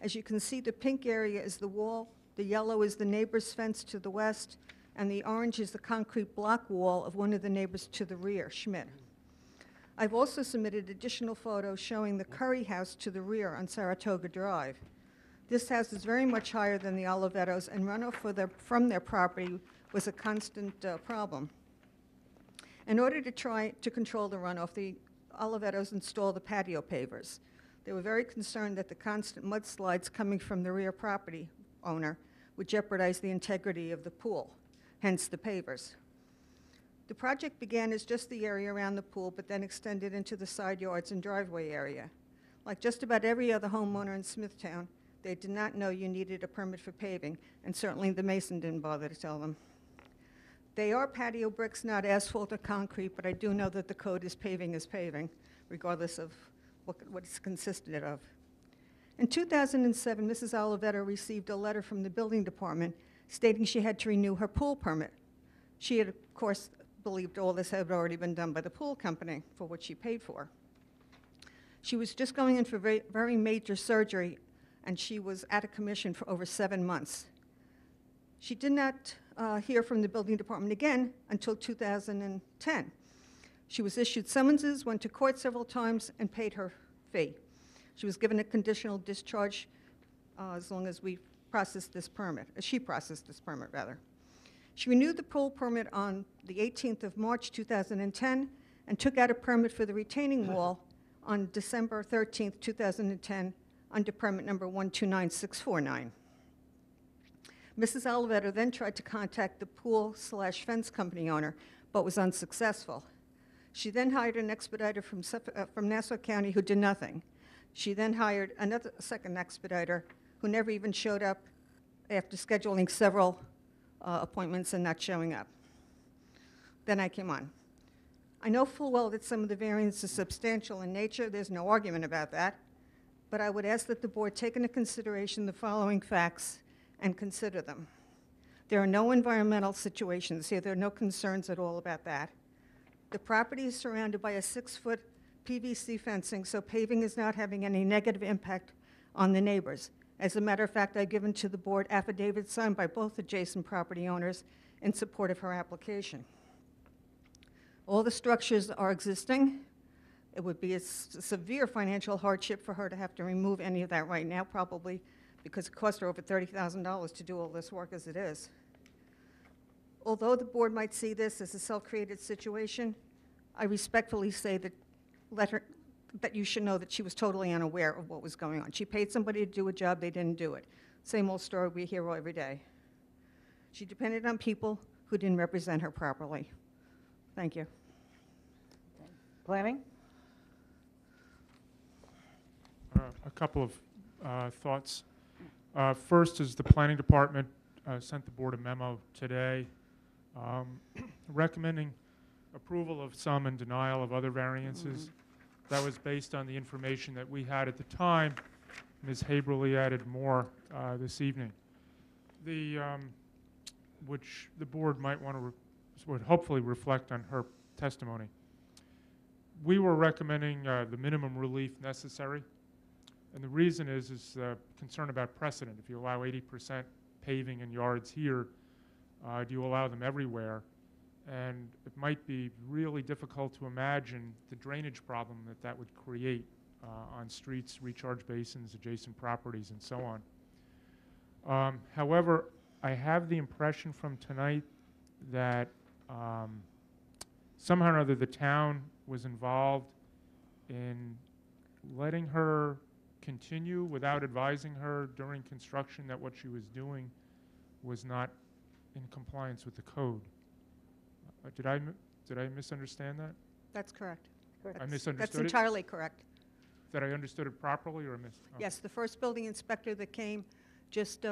As you can see, the pink area is the wall, the yellow is the neighbor's fence to the west, and the orange is the concrete block wall of one of the neighbors to the rear, Schmidt. I've also submitted additional photos showing the Curry house to the rear on Saratoga Drive. This house is very much higher than the Olivettos, and runoff from their property was a constant problem. In order to try to control the runoff, the Olivettos installed the patio pavers. They were very concerned that the constant mudslides coming from the rear property owner would jeopardize the integrity of the pool, hence the pavers. The project began as just the area around the pool, but then extended into the side yards and driveway area. Like just about every other homeowner in Smithtown, they did not know you needed a permit for paving, and certainly the mason didn't bother to tell them. They are patio bricks, not asphalt or concrete, but I do know that the code is paving, regardless of what it's consisted of. In 2007, Mrs. Olivetto received a letter from the building department stating she had to renew her pool permit. She had, of course, believed all this had already been done by the pool company for what she paid for. She was just going in for very major surgery, and she was out of commission for over 7 months. She did not hear from the building department again until 2010. She was issued summonses, went to court several times, and paid her fee. She was given a conditional discharge as long as we processed this permit. She processed this permit, rather. She renewed the pool permit on the 18th of March 2010 and took out a permit for the retaining wall on December 13th, 2010 under permit number 129649. Mrs. Olivetto then tried to contact the pool/fence company owner, but was unsuccessful. She then hired an expediter from Nassau County who did nothing. She then hired another second expediter who never even showed up after scheduling several appointments and not showing up. Then I came on. I know full well that some of the variance is substantial in nature. There's no argument about that. But I would ask that the board take into consideration the following facts and consider them. There are no environmental situations here. There are no concerns at all about that. The property is surrounded by a 6-foot PVC fencing, so paving is not having any negative impact on the neighbors. As a matter of fact, I've given to the board affidavits signed by both adjacent property owners in support of her application. All the structures are existing. It would be a severe financial hardship for her to have to remove any of that right now, probably because it cost her over $30,000 to do all this work as it is. Although the board might see this as a self-created situation, I respectfully say that that you should know that she was totally unaware of what was going on. She paid somebody to do a job, they didn't do it. Same old story we hear every day. She depended on people who didn't represent her properly. Thank you. Planning? A couple of thoughts. First is the planning department sent the board a memo today recommending approval of some and denial of other variances. That was based on the information that we had at the time. Ms. Haberly added more this evening. Which the board might want to would hopefully reflect on her testimony. We were recommending the minimum relief necessary. And the reason is concern about precedent. If you allow 80% paving in yards here, do you allow them everywhere? And it might be really difficult to imagine the drainage problem that would create on streets, recharge basins, adjacent properties, and so on. However, I have the impression from tonight that somehow or other the town was involved in letting her continue without advising her during construction that what she was doing was not in compliance with the code. Did I misunderstand that? That's correct. I misunderstood That's it? entirely correct. That I understood it properly or Yes, the first building inspector that came just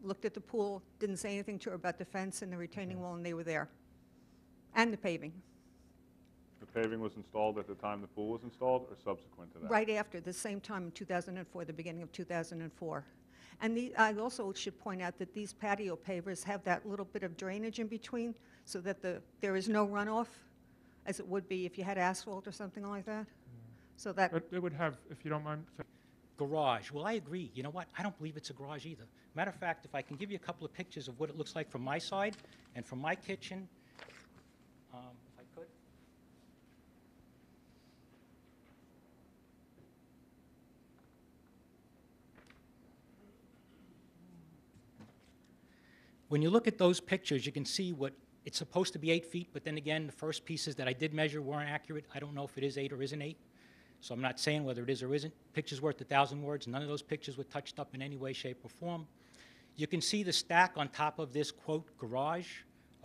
looked at the pool, didn't say anything to her about the fence and the retaining wall, and they were there. And the paving. The paving was installed at the time the pool was installed or subsequent to that? Right after, the same time in 2004, the beginning of 2004. And I also should point out that these patio pavers have that little bit of drainage in between so that there is no runoff, as it would be if you had asphalt or something like that. So that, But it would have, if you don't mind, Garage, well, I agree. You know what? I don't believe it's a garage either. Matter of fact, if I can give you a couple of pictures of what it looks like from my side and from my kitchen, if I could. When you look at those pictures, you can see what, it's supposed to be 8 feet, but then again, the first pieces that I did measure weren't accurate. I don't know if it is 8 or isn't 8. So I'm not saying whether it is or isn't. Picture's worth 1,000 words. None of those pictures were touched up in any way, shape, or form. You can see the stack on top of this, quote, garage,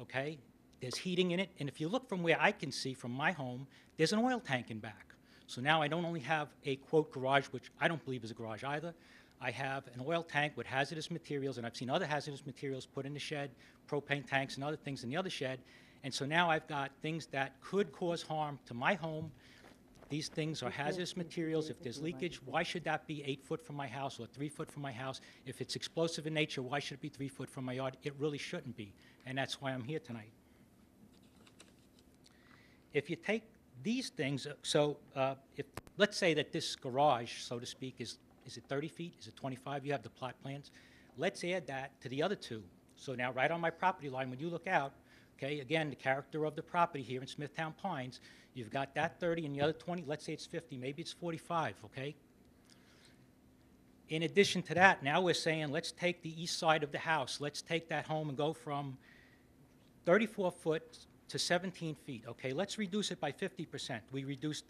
okay? There's heating in it, and if you look from where I can see from my home, there's an oil tank in back. So now I don't only have a, quote, garage, which I don't believe is a garage either. I have an oil tank with hazardous materials, and I've seen other hazardous materials put in the shed, propane tanks and other things in the other shed. And so now I've got things that could cause harm to my home. These things are hazardous materials. If there's leakage, why should that be 8 foot from my house or 3 foot from my house? If it's explosive in nature, why should it be 3 foot from my yard? It really shouldn't be, and that's why I'm here tonight. If you take these things, if, let's say that this garage, so to speak, is it 30 feet? Is it 25? You have the plot plans. Let's add that to the other two. So now right on my property line, when you look out, okay, again, the character of the property here in Smithtown Pines, you've got that 30 and the other 20, let's say it's 50, maybe it's 45, okay? In addition to that, now we're saying let's take the east side of the house. Let's take that home and go from 34 foot to 17 feet, okay? Let's reduce it by 50%. We reduced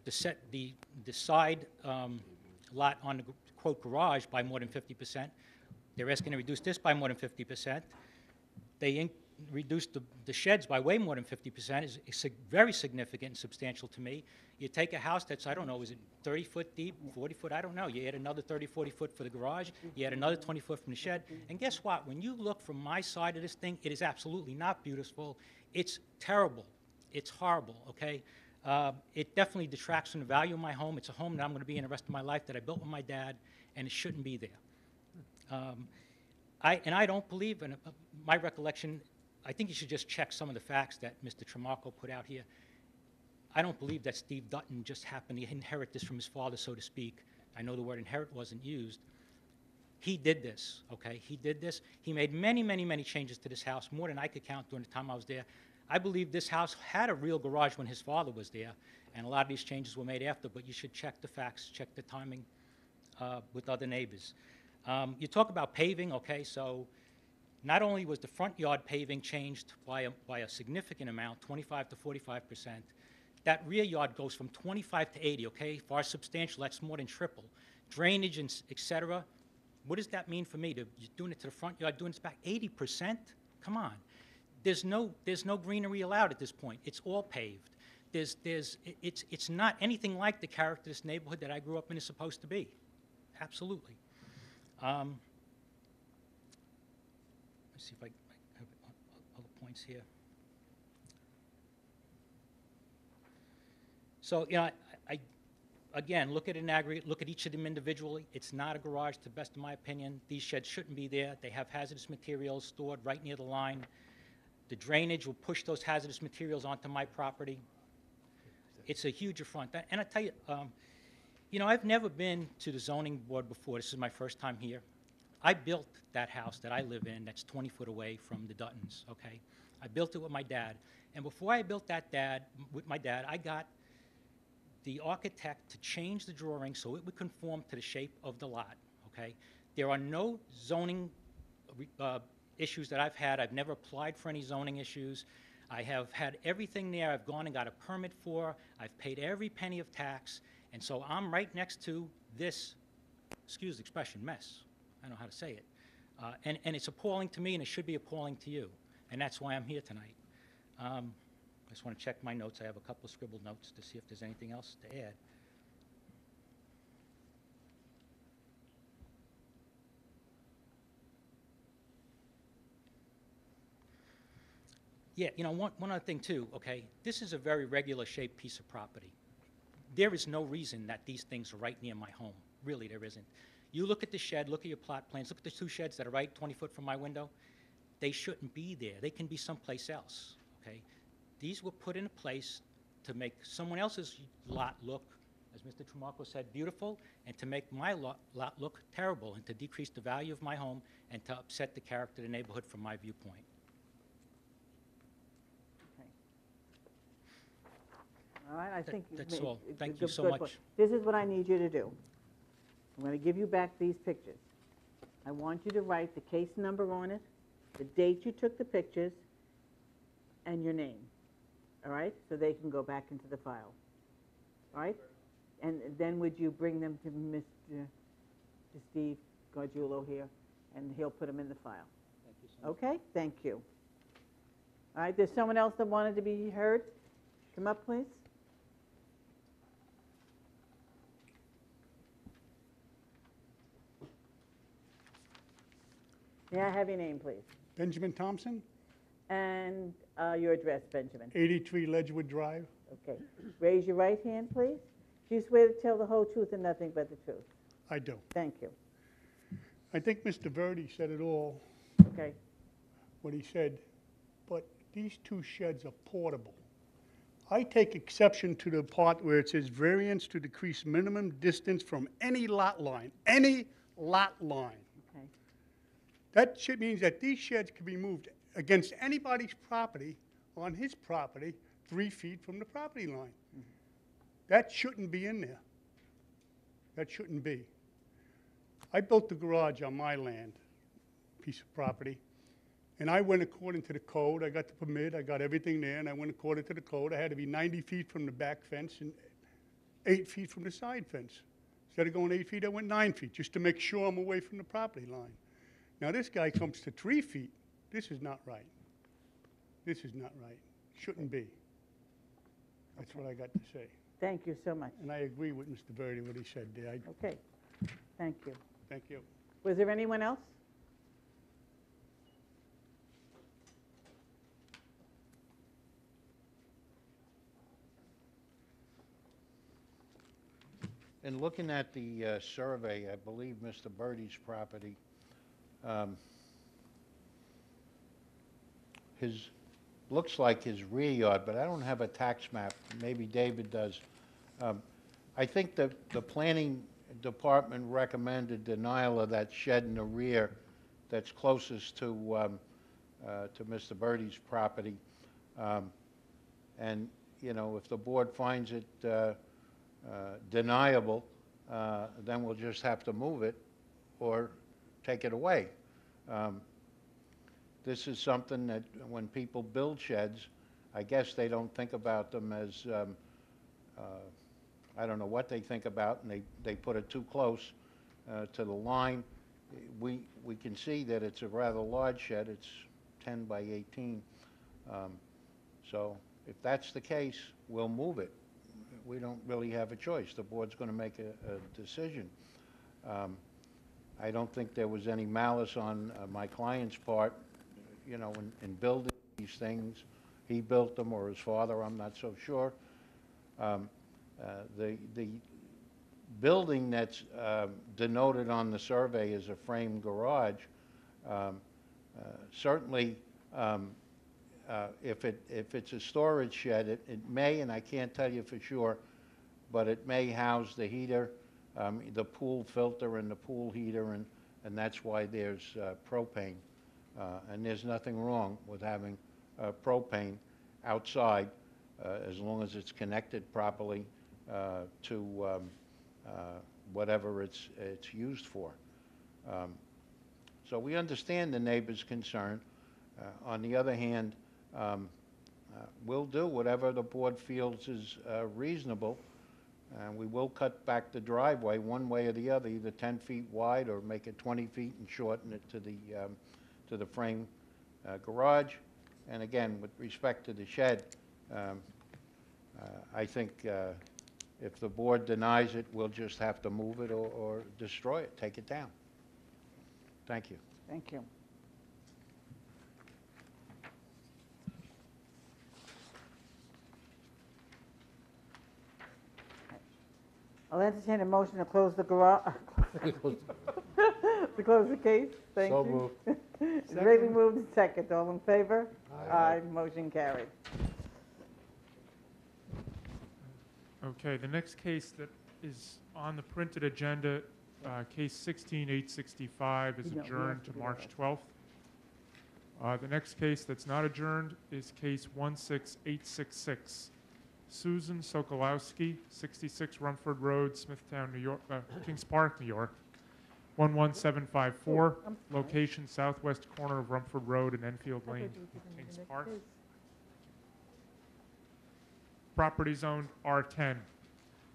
the side lot on the, quote, garage by more than 50%. They're asking to reduce this by more than 50%. They reduced the sheds by way more than 50%. Is very significant and substantial to me. You take a house that's, I don't know, is it 30 foot deep, 40 foot, I don't know. You add another 30, 40 foot for the garage, you add another 20 foot from the shed, and guess what? When you look from my side of this thing, it is absolutely not beautiful. It's terrible. It's horrible, okay? It definitely detracts from the value of my home. It's a home that I'm going to be in the rest of my life that I built with my dad, and it shouldn't be there. I don't believe, in my recollection, I think you should just check some of the facts that Mr. Tramarco put out here. I don't believe that Steve Dutton just happened to inherit this from his father, so to speak. I know the word inherit wasn't used. He did this, okay? He did this. He made many, many, many changes to this house, more than I could count during the time I was there. I believe this house had a real garage when his father was there, and a lot of these changes were made after, but you should check the facts, check the timing with other neighbors. You talk about paving, okay, so not only was the front yard paving changed by a significant amount, 25 to 45%, that rear yard goes from 25 to 80, okay, far substantial, that's more than triple. Drainage and et cetera, what does that mean for me? You're doing it to the front yard, doing this back, 80%? Come on. There's no greenery allowed at this point. It's all paved. It's not anything like the character of this neighborhood that I grew up in is supposed to be. Absolutely. Let's see if I have other points here. So, you know, I again, look at it in aggregate, look at each of them individually. It's not a garage, to the best of my opinion. These sheds shouldn't be there. They have hazardous materials stored right near the line. The drainage will push those hazardous materials onto my property. It's a huge affront. And I tell you, you know, I've never been to the zoning board before. This is my first time here. I built that house that I live in that's 20 foot away from the Duttons, okay? I built it with my dad. And before I built that with my dad, I got the architect to change the drawing so it would conform to the shape of the lot, okay? There are no zoning issues that I've had. I've never applied for any zoning issues. I have had everything there I've gone and got a permit for. I've paid every penny of tax. And so I'm right next to this, excuse the expression, mess. I don't know how to say it. And it's appalling to me, and it should be appalling to you. And that's why I'm here tonight. I just want to check my notes. I have a couple of scribbled notes to see if there's anything else to add. Yeah, you know, one other thing too, okay? This is a very regular shaped piece of property. There is no reason that these things are right near my home. Really, there isn't. You look at the shed, look at your plot plans, look at the two sheds that are right 20 foot from my window. They shouldn't be there. They can be someplace else, okay? These were put in place to make someone else's lot look, as Mr. Tramarko said, beautiful, and to make my lot look terrible, and to decrease the value of my home, and to upset the character of the neighborhood from my viewpoint. All right, I think you've That's made all. a Thank you good so point. much. This is what I need you to do. I'm going to give you back these pictures. I want you to write the case number on it, the date you took the pictures, and your name, all right? So they can go back into the file, all right? And then would you bring them to to Steve Gargiulo here, and he'll put them in the file. Thank you so much. Okay, thank you. All right, there's someone else that wanted to be heard? Come up, please. May I have your name, please? Benjamin Thompson, And your address, Benjamin. 83 Ledgewood Drive. Okay. Raise your right hand, please. Do you swear to tell the whole truth and nothing but the truth? I do. Thank you. I think Mr. Verdi said it all, Okay. what he said, but these two sheds are portable. I take exception to the part where it says variance to decrease minimum distance from any lot line, any lot line. Okay. That means that these sheds can be moved against anybody's property, on his property, 3 feet from the property line. That shouldn't be in there. That shouldn't be. I built the garage on my land, piece of property, and I went according to the code. I got the permit, I got everything there, and I went according to the code. I had to be 90 feet from the back fence and 8 feet from the side fence. Instead of going 8 feet, I went 9 feet, just to make sure I'm away from the property line. Now, this guy comes to 3 feet. This is not right. This is not right. Shouldn't be. That's what I got to say. Thank you so much. And I agree with Mr. Verdi, what he said there. Okay. Thank you. Thank you. Was there anyone else? In looking at the survey, I believe Mr. Birdie's property, looks like his rear yard, but I don't have a tax map. Maybe David does. I think the planning department recommended denial of that shed in the rear that's closest to Mr. Birdie's property. And, you know, if the board finds it deniable, then we'll just have to move it or take it away. This is something that when people build sheds, I guess they don't think about them as, I don't know what they think about, and they put it too close to the line. We can see that it's a rather large shed. It's 10 by 18. So if that's the case, we'll move it. We don't really have a choice. The board's going to make a decision. I don't think there was any malice on my client's part, you know, in building these things. He built them, or his father, I'm not so sure. The building that's denoted on the survey as a frame garage, certainly if it's a storage shed, it may, and I can't tell you for sure, but it may house the heater, the pool filter and the pool heater, and that's why there's propane. And there's nothing wrong with having propane outside as long as it's connected properly to whatever it's used for. So we understand the neighbor's concern. On the other hand, we'll do whatever the board feels is reasonable, and we will cut back the driveway one way or the other, either 10 feet wide or make it 20 feet and shorten it to the frame garage. And again, with respect to the shed, I think if the board denies it, we'll just have to move it or destroy it, take it down. Thank you. Thank you. I'll entertain a motion to close the garage, to close the case. Thank So you. moved. It's really moved and second. All in favor? Aye. Motion carried. Okay, the next case that is on the printed agenda, case 16865, is No, we adjourned have to to do March that. 12th. The next case that's not adjourned is case 16866. Susan Sokolowski, 66 Rumford Road, Smithtown, New York, Kings Park, New York, 11754, I'm sorry. location southwest corner of Rumford Road and Enfield I thought Lane, you were giving me the Kings next Park. case. Property zoned R10.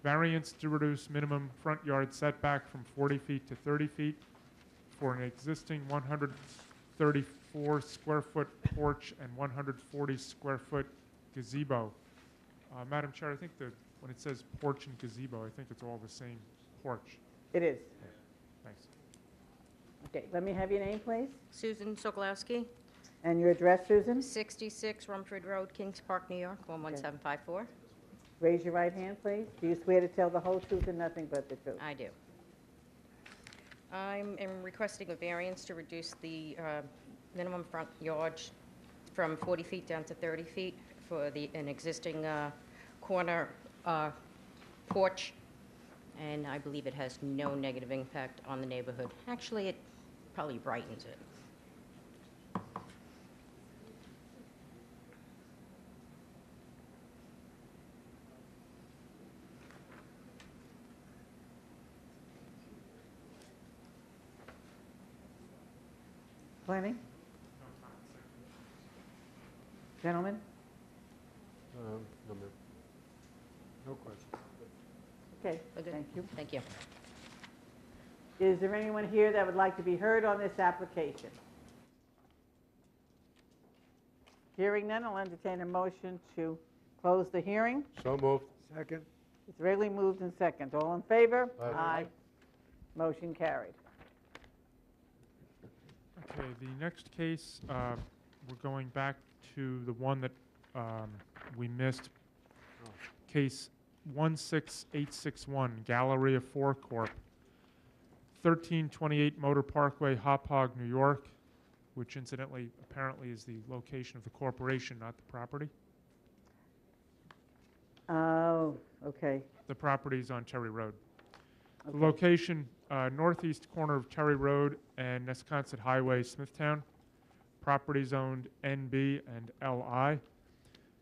Variance to reduce minimum front yard setback from 40 feet to 30 feet for an existing 134 square foot porch and 140 square foot gazebo. Madam Chair, I think when it says porch and gazebo, I think it's all the same porch. It is. Thanks. Okay, let me have your name, please, Susan Sokolowski, and your address, Susan. 66 Rumford Road, Kings Park, New York, 11754. Raise your right hand, please. Do you swear to tell the whole truth and nothing but the truth? I do. I am requesting a variance to reduce the minimum front yard from 40 feet down to 30 feet for an existing corner porch, and I believe it has no negative impact on the neighborhood. Actually, it probably brightens it. Planning? Gentlemen? No, ma'am. No question. Okay, Okay. thank you. Thank you. Is there anyone here that would like to be heard on this application? Hearing none, I'll entertain a motion to close the hearing. So moved. Second. It's regularly moved and second. All in favor? Aye. Motion carried. Okay, the next case, we're going back to the one that we missed. Case 16861, Galleria 4 Corp., 1328 Motor Parkway, Hop Hog, New York, which incidentally apparently is the location of the corporation, not the property. Oh, okay. The property is on Terry Road. Okay. The location, northeast corner of Terry Road and Nesconset Highway, Smithtown. Properties owned NB and LI.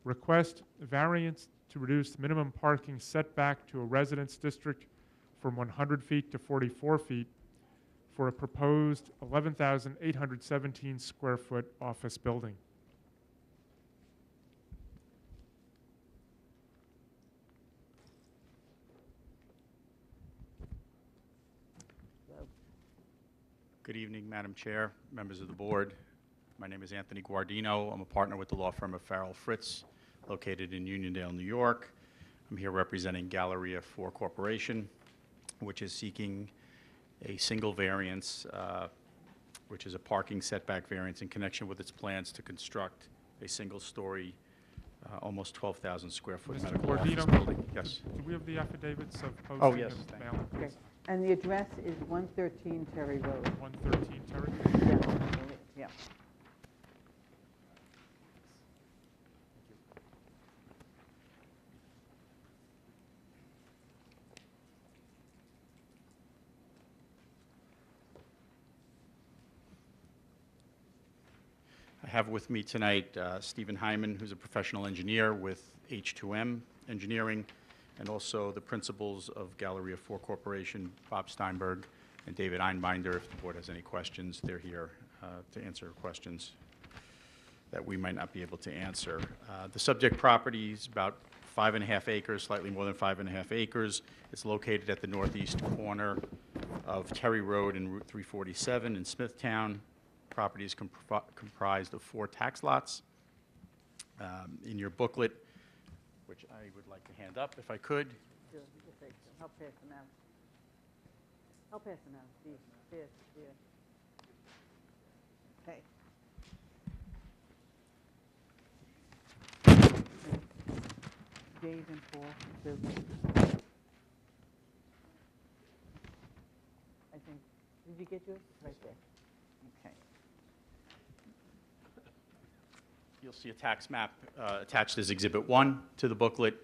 Request variance to reduce minimum parking setback to a residence district from 100 feet to 44 feet for a proposed 11,817 square foot office building. Good evening, Madam Chair, members of the board. My name is Anthony Guardino. I'm a partner with the law firm of Farrell Fritz, located in Uniondale, New York. I'm here representing Galleria 4 Corporation, which is seeking a single variance, which is a parking setback variance in connection with its plans to construct a single-story, almost 12,000 square foot Mr. medical office Guardino? building. Yes. Do we have the affidavits of posting? Oh, yes, and thank you. mailing, Okay. please? And the address is 113 Terry Road. 113 Terry? Yeah, I believe, yeah. I have with me tonight Stephen Hyman, who's a professional engineer with H2M Engineering, and also the principals of Galleria 4 Corporation, Bob Steinberg and David Einbinder. If the board has any questions, they're here to answer questions that we might not be able to answer. The subject property is about 5.5 acres, slightly more than 5.5 acres. It's located at the northeast corner of Terry Road and Route 347 in Smithtown. Property is comprised of 4 tax lots. In your booklet, which I would like to hand up if I could, Sure, you can take them. I'll pass them out. I'll pass them out. Here. Okay. Dave and Paul, Sue. I think, did you get yours? Right there. Okay. you'll see a tax map attached as Exhibit 1 to the booklet,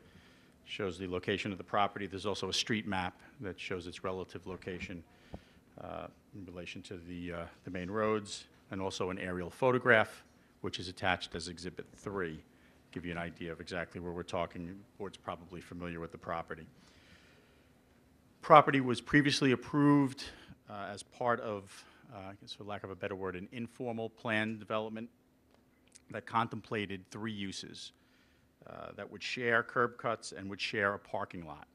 shows the location of the property. There's also a street map that shows its relative location in relation to the main roads, and also an aerial photograph, which is attached as Exhibit 3. Give you an idea of exactly where we're talking. The board's probably familiar with the property. Property was previously approved as part of, I guess for lack of a better word, an informal plan development that contemplated 3 uses that would share curb cuts and would share a parking lot.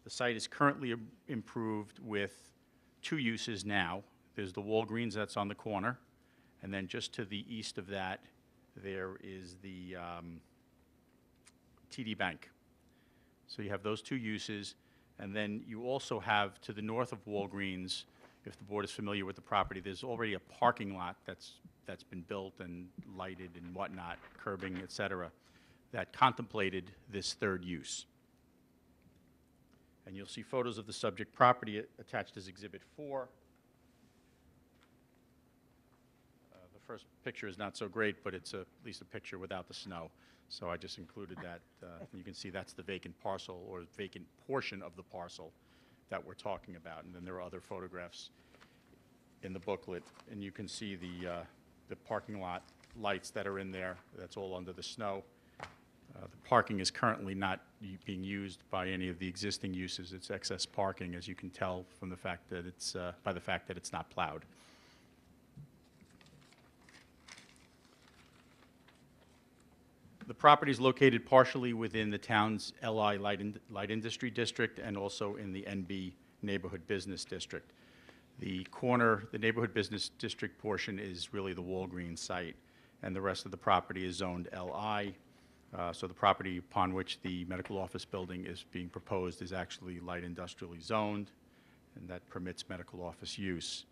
The site is currently improved with 2 uses now. There's the Walgreens that's on the corner, and then just to the east of that, there is the TD Bank. So you have those 2 uses, and then you also have to the north of Walgreens, if the board is familiar with the property, there's already a parking lot that's been built and lighted and whatnot, curbing, et cetera, that contemplated this 3rd use. And you'll see photos of the subject property attached as Exhibit 4. The first picture is not so great, but it's at least a picture without the snow. So I just included that. You can see that's the vacant parcel or vacant portion of the parcel that we're talking about. And then there are other photographs in the booklet, and you can see the parking lot lights that are in there. That's all under the snow. The parking is currently not being used by any of the existing uses. It's excess parking, as you can tell from the fact that it's by the fact that it's not plowed. The property is located partially within the town's LI Light Industry District and also in the NB Neighborhood Business District. The corner, the Neighborhood Business District portion is really the Walgreens site, and the rest of the property is zoned LI. So the property upon which the medical office building is being proposed is actually light industrially zoned, and that permits medical office use.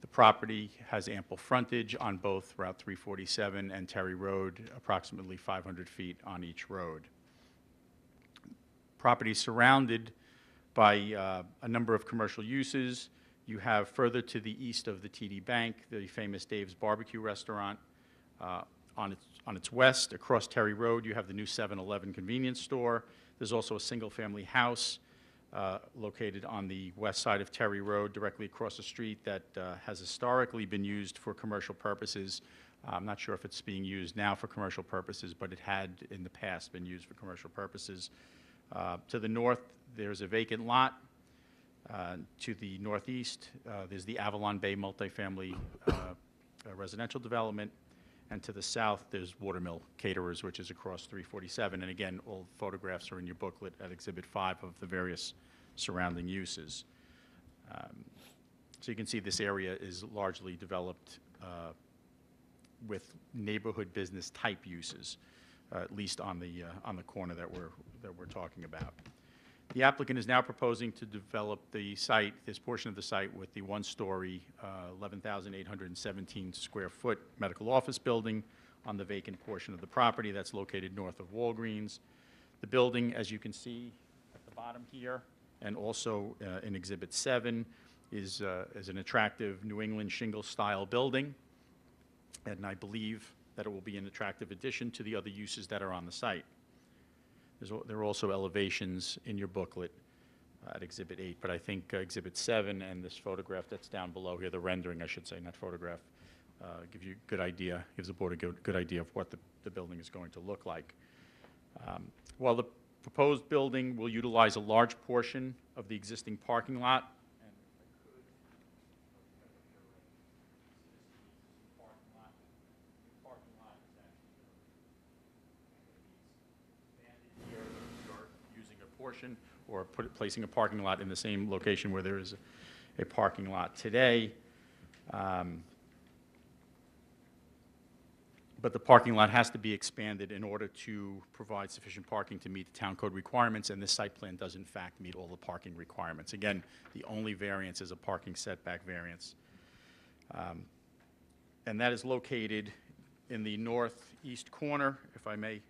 The property has ample frontage on both Route 347 and Terry Road, approximately 500 feet on each road. Property surrounded by a number of commercial uses. You have further to the east of the TD Bank, the famous Dave's Barbecue Restaurant. On its west, across Terry Road, you have the new 7-Eleven convenience store. There's also a single-family house located on the west side of Terry Road, directly across the street, that has historically been used for commercial purposes. I'm not sure if it's being used now for commercial purposes, but it had in the past been used for commercial purposes. To the north, there's a vacant lot. To the northeast, there's the Avalon Bay multifamily residential development. And to the south, there's Watermill Caterers, which is across 347. And again, all photographs are in your booklet at Exhibit 5 of the various surrounding uses. So you can see this area is largely developed with neighborhood business type uses, at least on the corner that we're talking about. The applicant is now proposing to develop the site, this portion of the site, with the 1-story, 11,817 square foot medical office building on the vacant portion of the property that's located north of Walgreens. The building, as you can see at the bottom here, and also in Exhibit 7, is an attractive New England shingle-style building, and I believe that it will be an attractive addition to the other uses that are on the site. There are also elevations in your booklet at Exhibit 8, but I think Exhibit 7 and this photograph that's down below here, the rendering, I should say, not photograph, gives you a good idea, gives the board a good idea of what the building is going to look like. While the proposed building will utilize a large portion of the existing parking lot, portion or placing a parking lot in the same location where there is a parking lot today. But the parking lot has to be expanded in order to provide sufficient parking to meet the town code requirements, and this site plan does in fact meet all the parking requirements. Again, the only variance is a parking setback variance. And that is located in the northeast corner, if I may.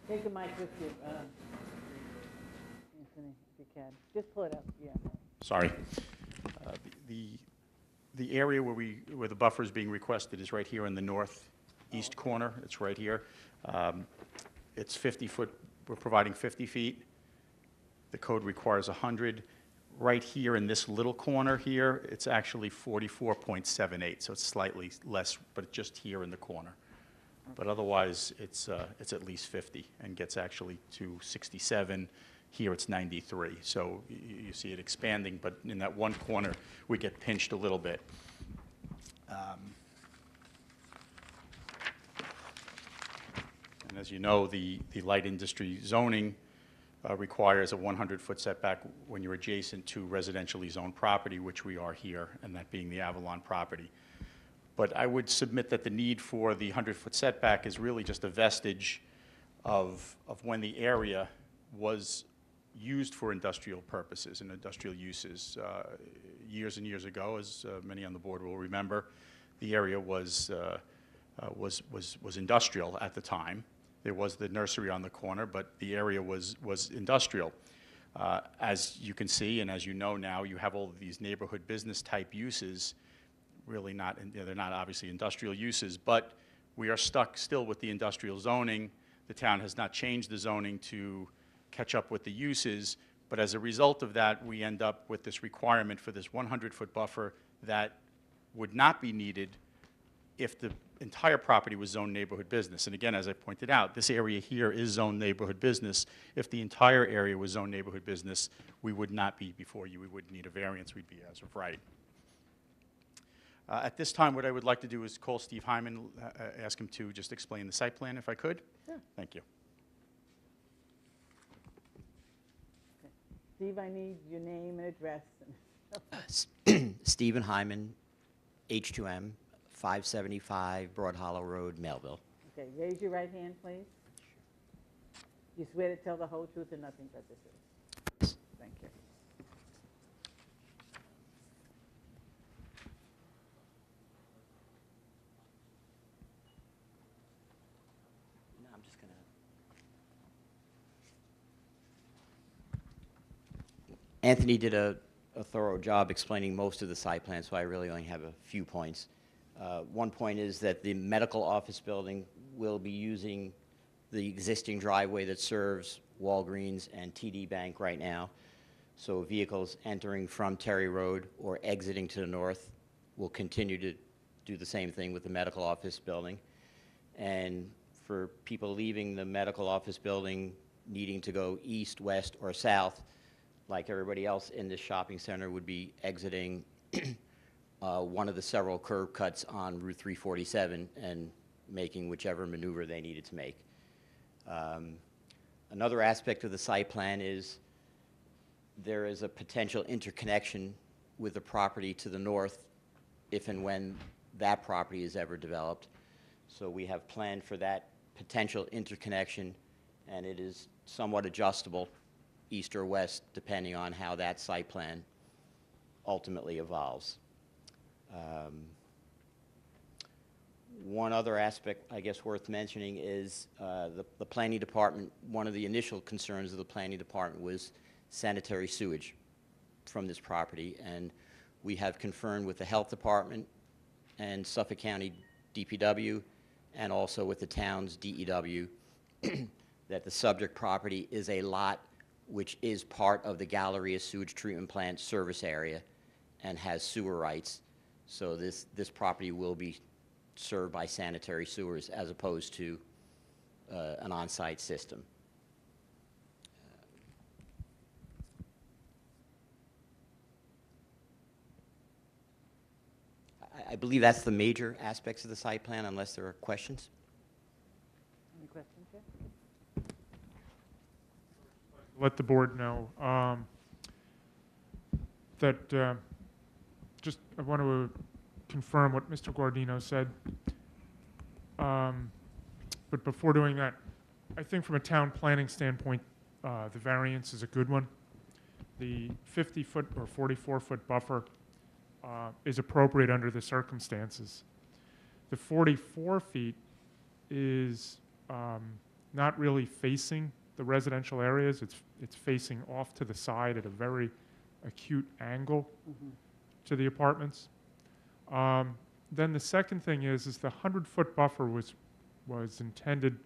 Take the mic with you, Anthony, if you can. Just pull it up, yeah. Sorry. The area where the buffer is being requested is right here in the east corner. It's right here. It's 50 foot, we're providing 50 feet. The code requires 100. Right here in this little corner here, it's actually 44.78, so it's slightly less, but just here in the corner. But otherwise, it's at least 50 and gets actually to 67. Here it's 93. So you see it expanding, but in that one corner, we get pinched a little bit. And as you know, the light industry zoning requires a 100-foot setback when you're adjacent to residentially zoned property, which we are here, and that being the Avalon property. But I would submit that the need for the 100-foot setback is really just a vestige of when the area was used for industrial purposes and industrial uses. Years and years ago, as many on the board will remember, the area was industrial at the time. There was the nursery on the corner, but the area was industrial. As you can see, and as you know now, you have all of these neighborhood business type uses, really not, they're not obviously industrial uses, but we are stuck still with the industrial zoning. The town has not changed the zoning to catch up with the uses, but as a result of that, we end up with this requirement for this 100-foot buffer that would not be needed if the entire property was zoned neighborhood business. And again, as I pointed out, this area here is zoned neighborhood business. If the entire area was zoned neighborhood business, we would not be before you. We wouldn't need a variance. We'd be as of right. At this time, what I would like to do is call Steve Hyman, ask him to just explain the site plan, if I could. Sure. Thank you. Steve, I need your name and address. Stephen Hyman, H2M, 575 Broad Hollow Road, Melville. Okay, raise your right hand, please. You swear to tell the whole truth and nothing but the truth? Thank you. No, I'm just going to... Anthony did a thorough job explaining most of the site plan, so I really only have a few points. One point is that the medical office building will be using the existing driveway that serves Walgreens and TD Bank right now. So vehicles entering from Terry Road or exiting to the north will continue to do the same thing with the medical office building. And for people leaving the medical office building needing to go east, west, or south, like everybody else in this shopping center would be exiting one of the several curb cuts on Route 347 and making whichever maneuver they needed to make. Another aspect of the site plan is there is a potential interconnection with the property to the north if and when that property is ever developed. So we have planned for that potential interconnection, and it is somewhat adjustable east or west depending on how that site plan ultimately evolves. One other aspect, I guess, worth mentioning is the planning department. One of the initial concerns of the planning department was sanitary sewage from this property, and we have confirmed with the health department and Suffolk County DPW and also with the town's DEW that the subject property is a lot which is part of the Galleria sewage treatment plant service area and has sewer rights. So this property will be served by sanitary sewers as opposed to an on-site system. I believe that's the major aspects of the site plan, unless there are questions. Any questions, Jeff? Let the board know that just I want to confirm what Mr. Guardino said. But before doing that, I think from a town planning standpoint, the variance is a good one. The 50-foot or 44-foot buffer is appropriate under the circumstances. The 44 feet is not really facing the residential areas. It's facing off to the side at a very acute angle to the apartments. Then the second thing is the 100-foot buffer was intended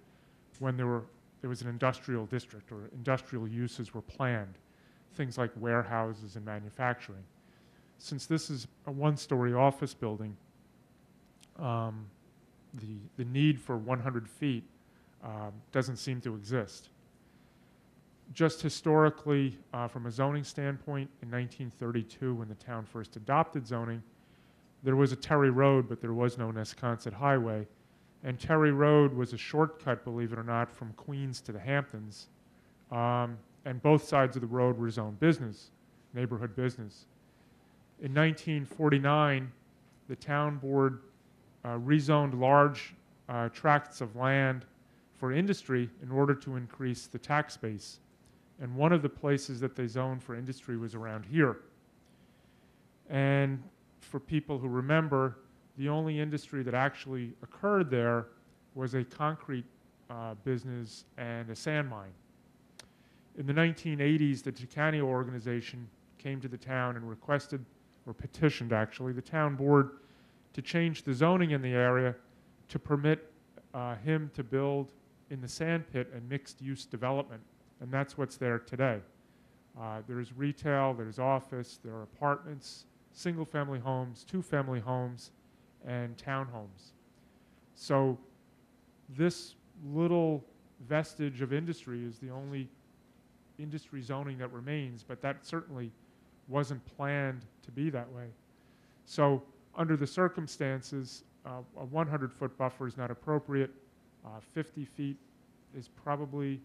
when there was an industrial district or industrial uses were planned, things like warehouses and manufacturing. Since this is a one-story office building, the need for 100 feet doesn't seem to exist. Just historically, from a zoning standpoint, in 1932, when the town first adopted zoning, there was a Terry Road, but there was no Nesconset Highway. And Terry Road was a shortcut, believe it or not, from Queens to the Hamptons. And both sides of the road were zoned business, neighborhood business. In 1949, the town board rezoned large tracts of land for industry in order to increase the tax base. And one of the places that they zoned for industry was around here. And for people who remember, the only industry that actually occurred there was a concrete business and a sand mine. In the 1980s, the Ticanio organization came to the town and requested, or petitioned actually, the town board to change the zoning in the area to permit him to build in the sand pit and mixed-use development. And that's what's there today. There's retail, there's office, there are apartments, single-family homes, two-family homes, and townhomes. So this little vestige of industry is the only industry zoning that remains, but that certainly wasn't planned to be that way. So under the circumstances, a 100-foot buffer is not appropriate. 50 feet is probably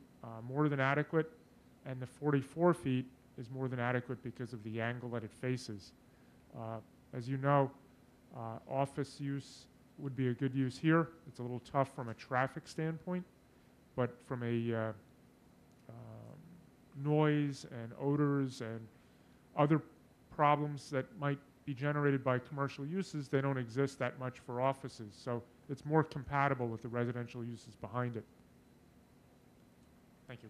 more than adequate, and the 44 feet is more than adequate because of the angle that it faces. As you know, office use would be a good use here. It's a little tough from a traffic standpoint, but from a noise and odors and other problems that might be generated by commercial uses, they don't exist that much for offices. So it's more compatible with the residential uses behind it. Thank you.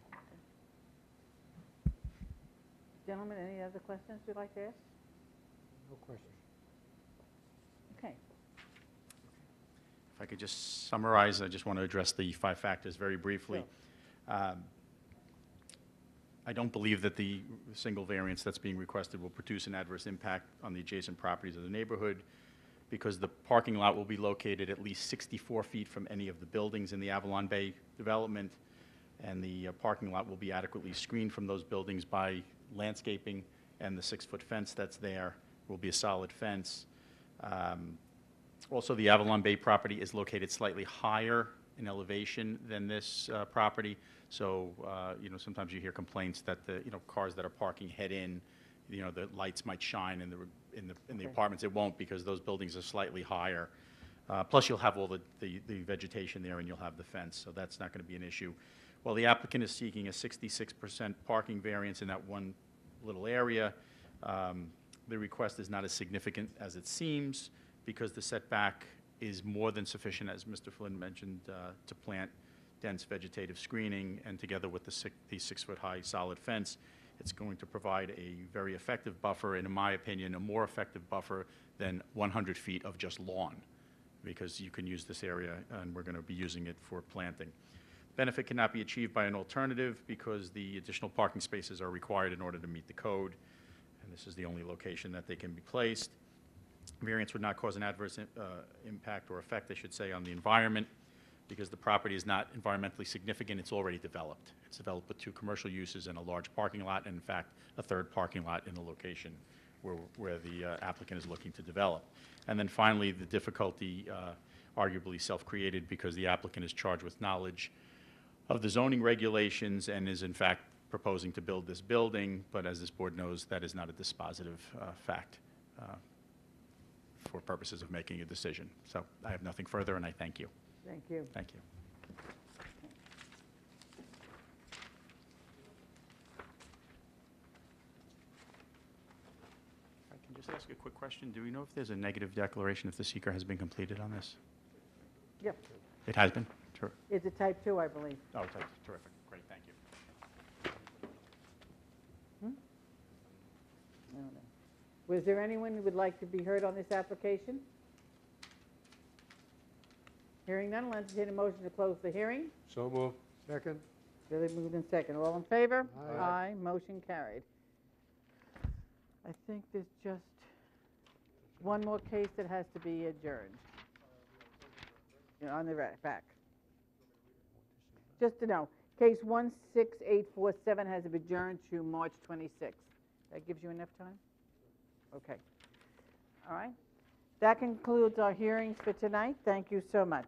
Gentlemen, any other questions you'd like to ask? No questions. Okay. If I could just summarize, I just want to address the 5 factors very briefly. I don't believe that the single variance that's being requested will produce an adverse impact on the adjacent properties of the neighborhood because the parking lot will be located at least 64 feet from any of the buildings in the Avalon Bay development, and the parking lot will be adequately screened from those buildings by landscaping, and the 6-foot fence that's there will be a solid fence. Also, the Avalon Bay property is located slightly higher in elevation than this property. So, sometimes you hear complaints that the, cars that are parking head in, the lights might shine in the apartments. It won't because those buildings are slightly higher. Plus, you'll have all the vegetation there and you'll have the fence, so that's not going to be an issue. While the applicant is seeking a 66% parking variance in that one little area, the request is not as significant as it seems because the setback is more than sufficient, as Mr. Flynn mentioned, to plant dense vegetative screening, and together with the 6-foot high solid fence, it's going to provide a very effective buffer, and in my opinion, a more effective buffer than 100 feet of just lawn, because you can use this area, and we're going to be using it for planting. Benefit cannot be achieved by an alternative because the additional parking spaces are required in order to meet the code, and this is the only location that they can be placed. Variance would not cause an adverse impact or effect, I should say, on the environment because the property is not environmentally significant. It's already developed. It's developed with 2 commercial uses and a large parking lot, and in fact, a 3rd parking lot in the location where the applicant is looking to develop. And then finally, the difficulty arguably self-created because the applicant is charged with knowledge of the zoning regulations and is in fact proposing to build this building, but as this board knows, that is not a dispositive fact for purposes of making a decision. So I have nothing further, and I thank you. Thank you. Thank you. If I can just ask a quick question. Do we know if there's a negative declaration if the seeker has been completed on this? Yep. It has been? It's a type 2, I believe. Oh, terrific. Great, thank you. I don't know. Was there anyone who would like to be heard on this application? Hearing none, I'll entertain a motion to close the hearing. So moved. Second. Billy moved in second. All in favor? Aye. Aye, motion carried. I think there's just one more case that has to be adjourned. On the back. Just to know, case 16847 has been adjourned to March 26th. That gives you enough time? Okay. All right. That concludes our hearings for tonight. Thank you so much.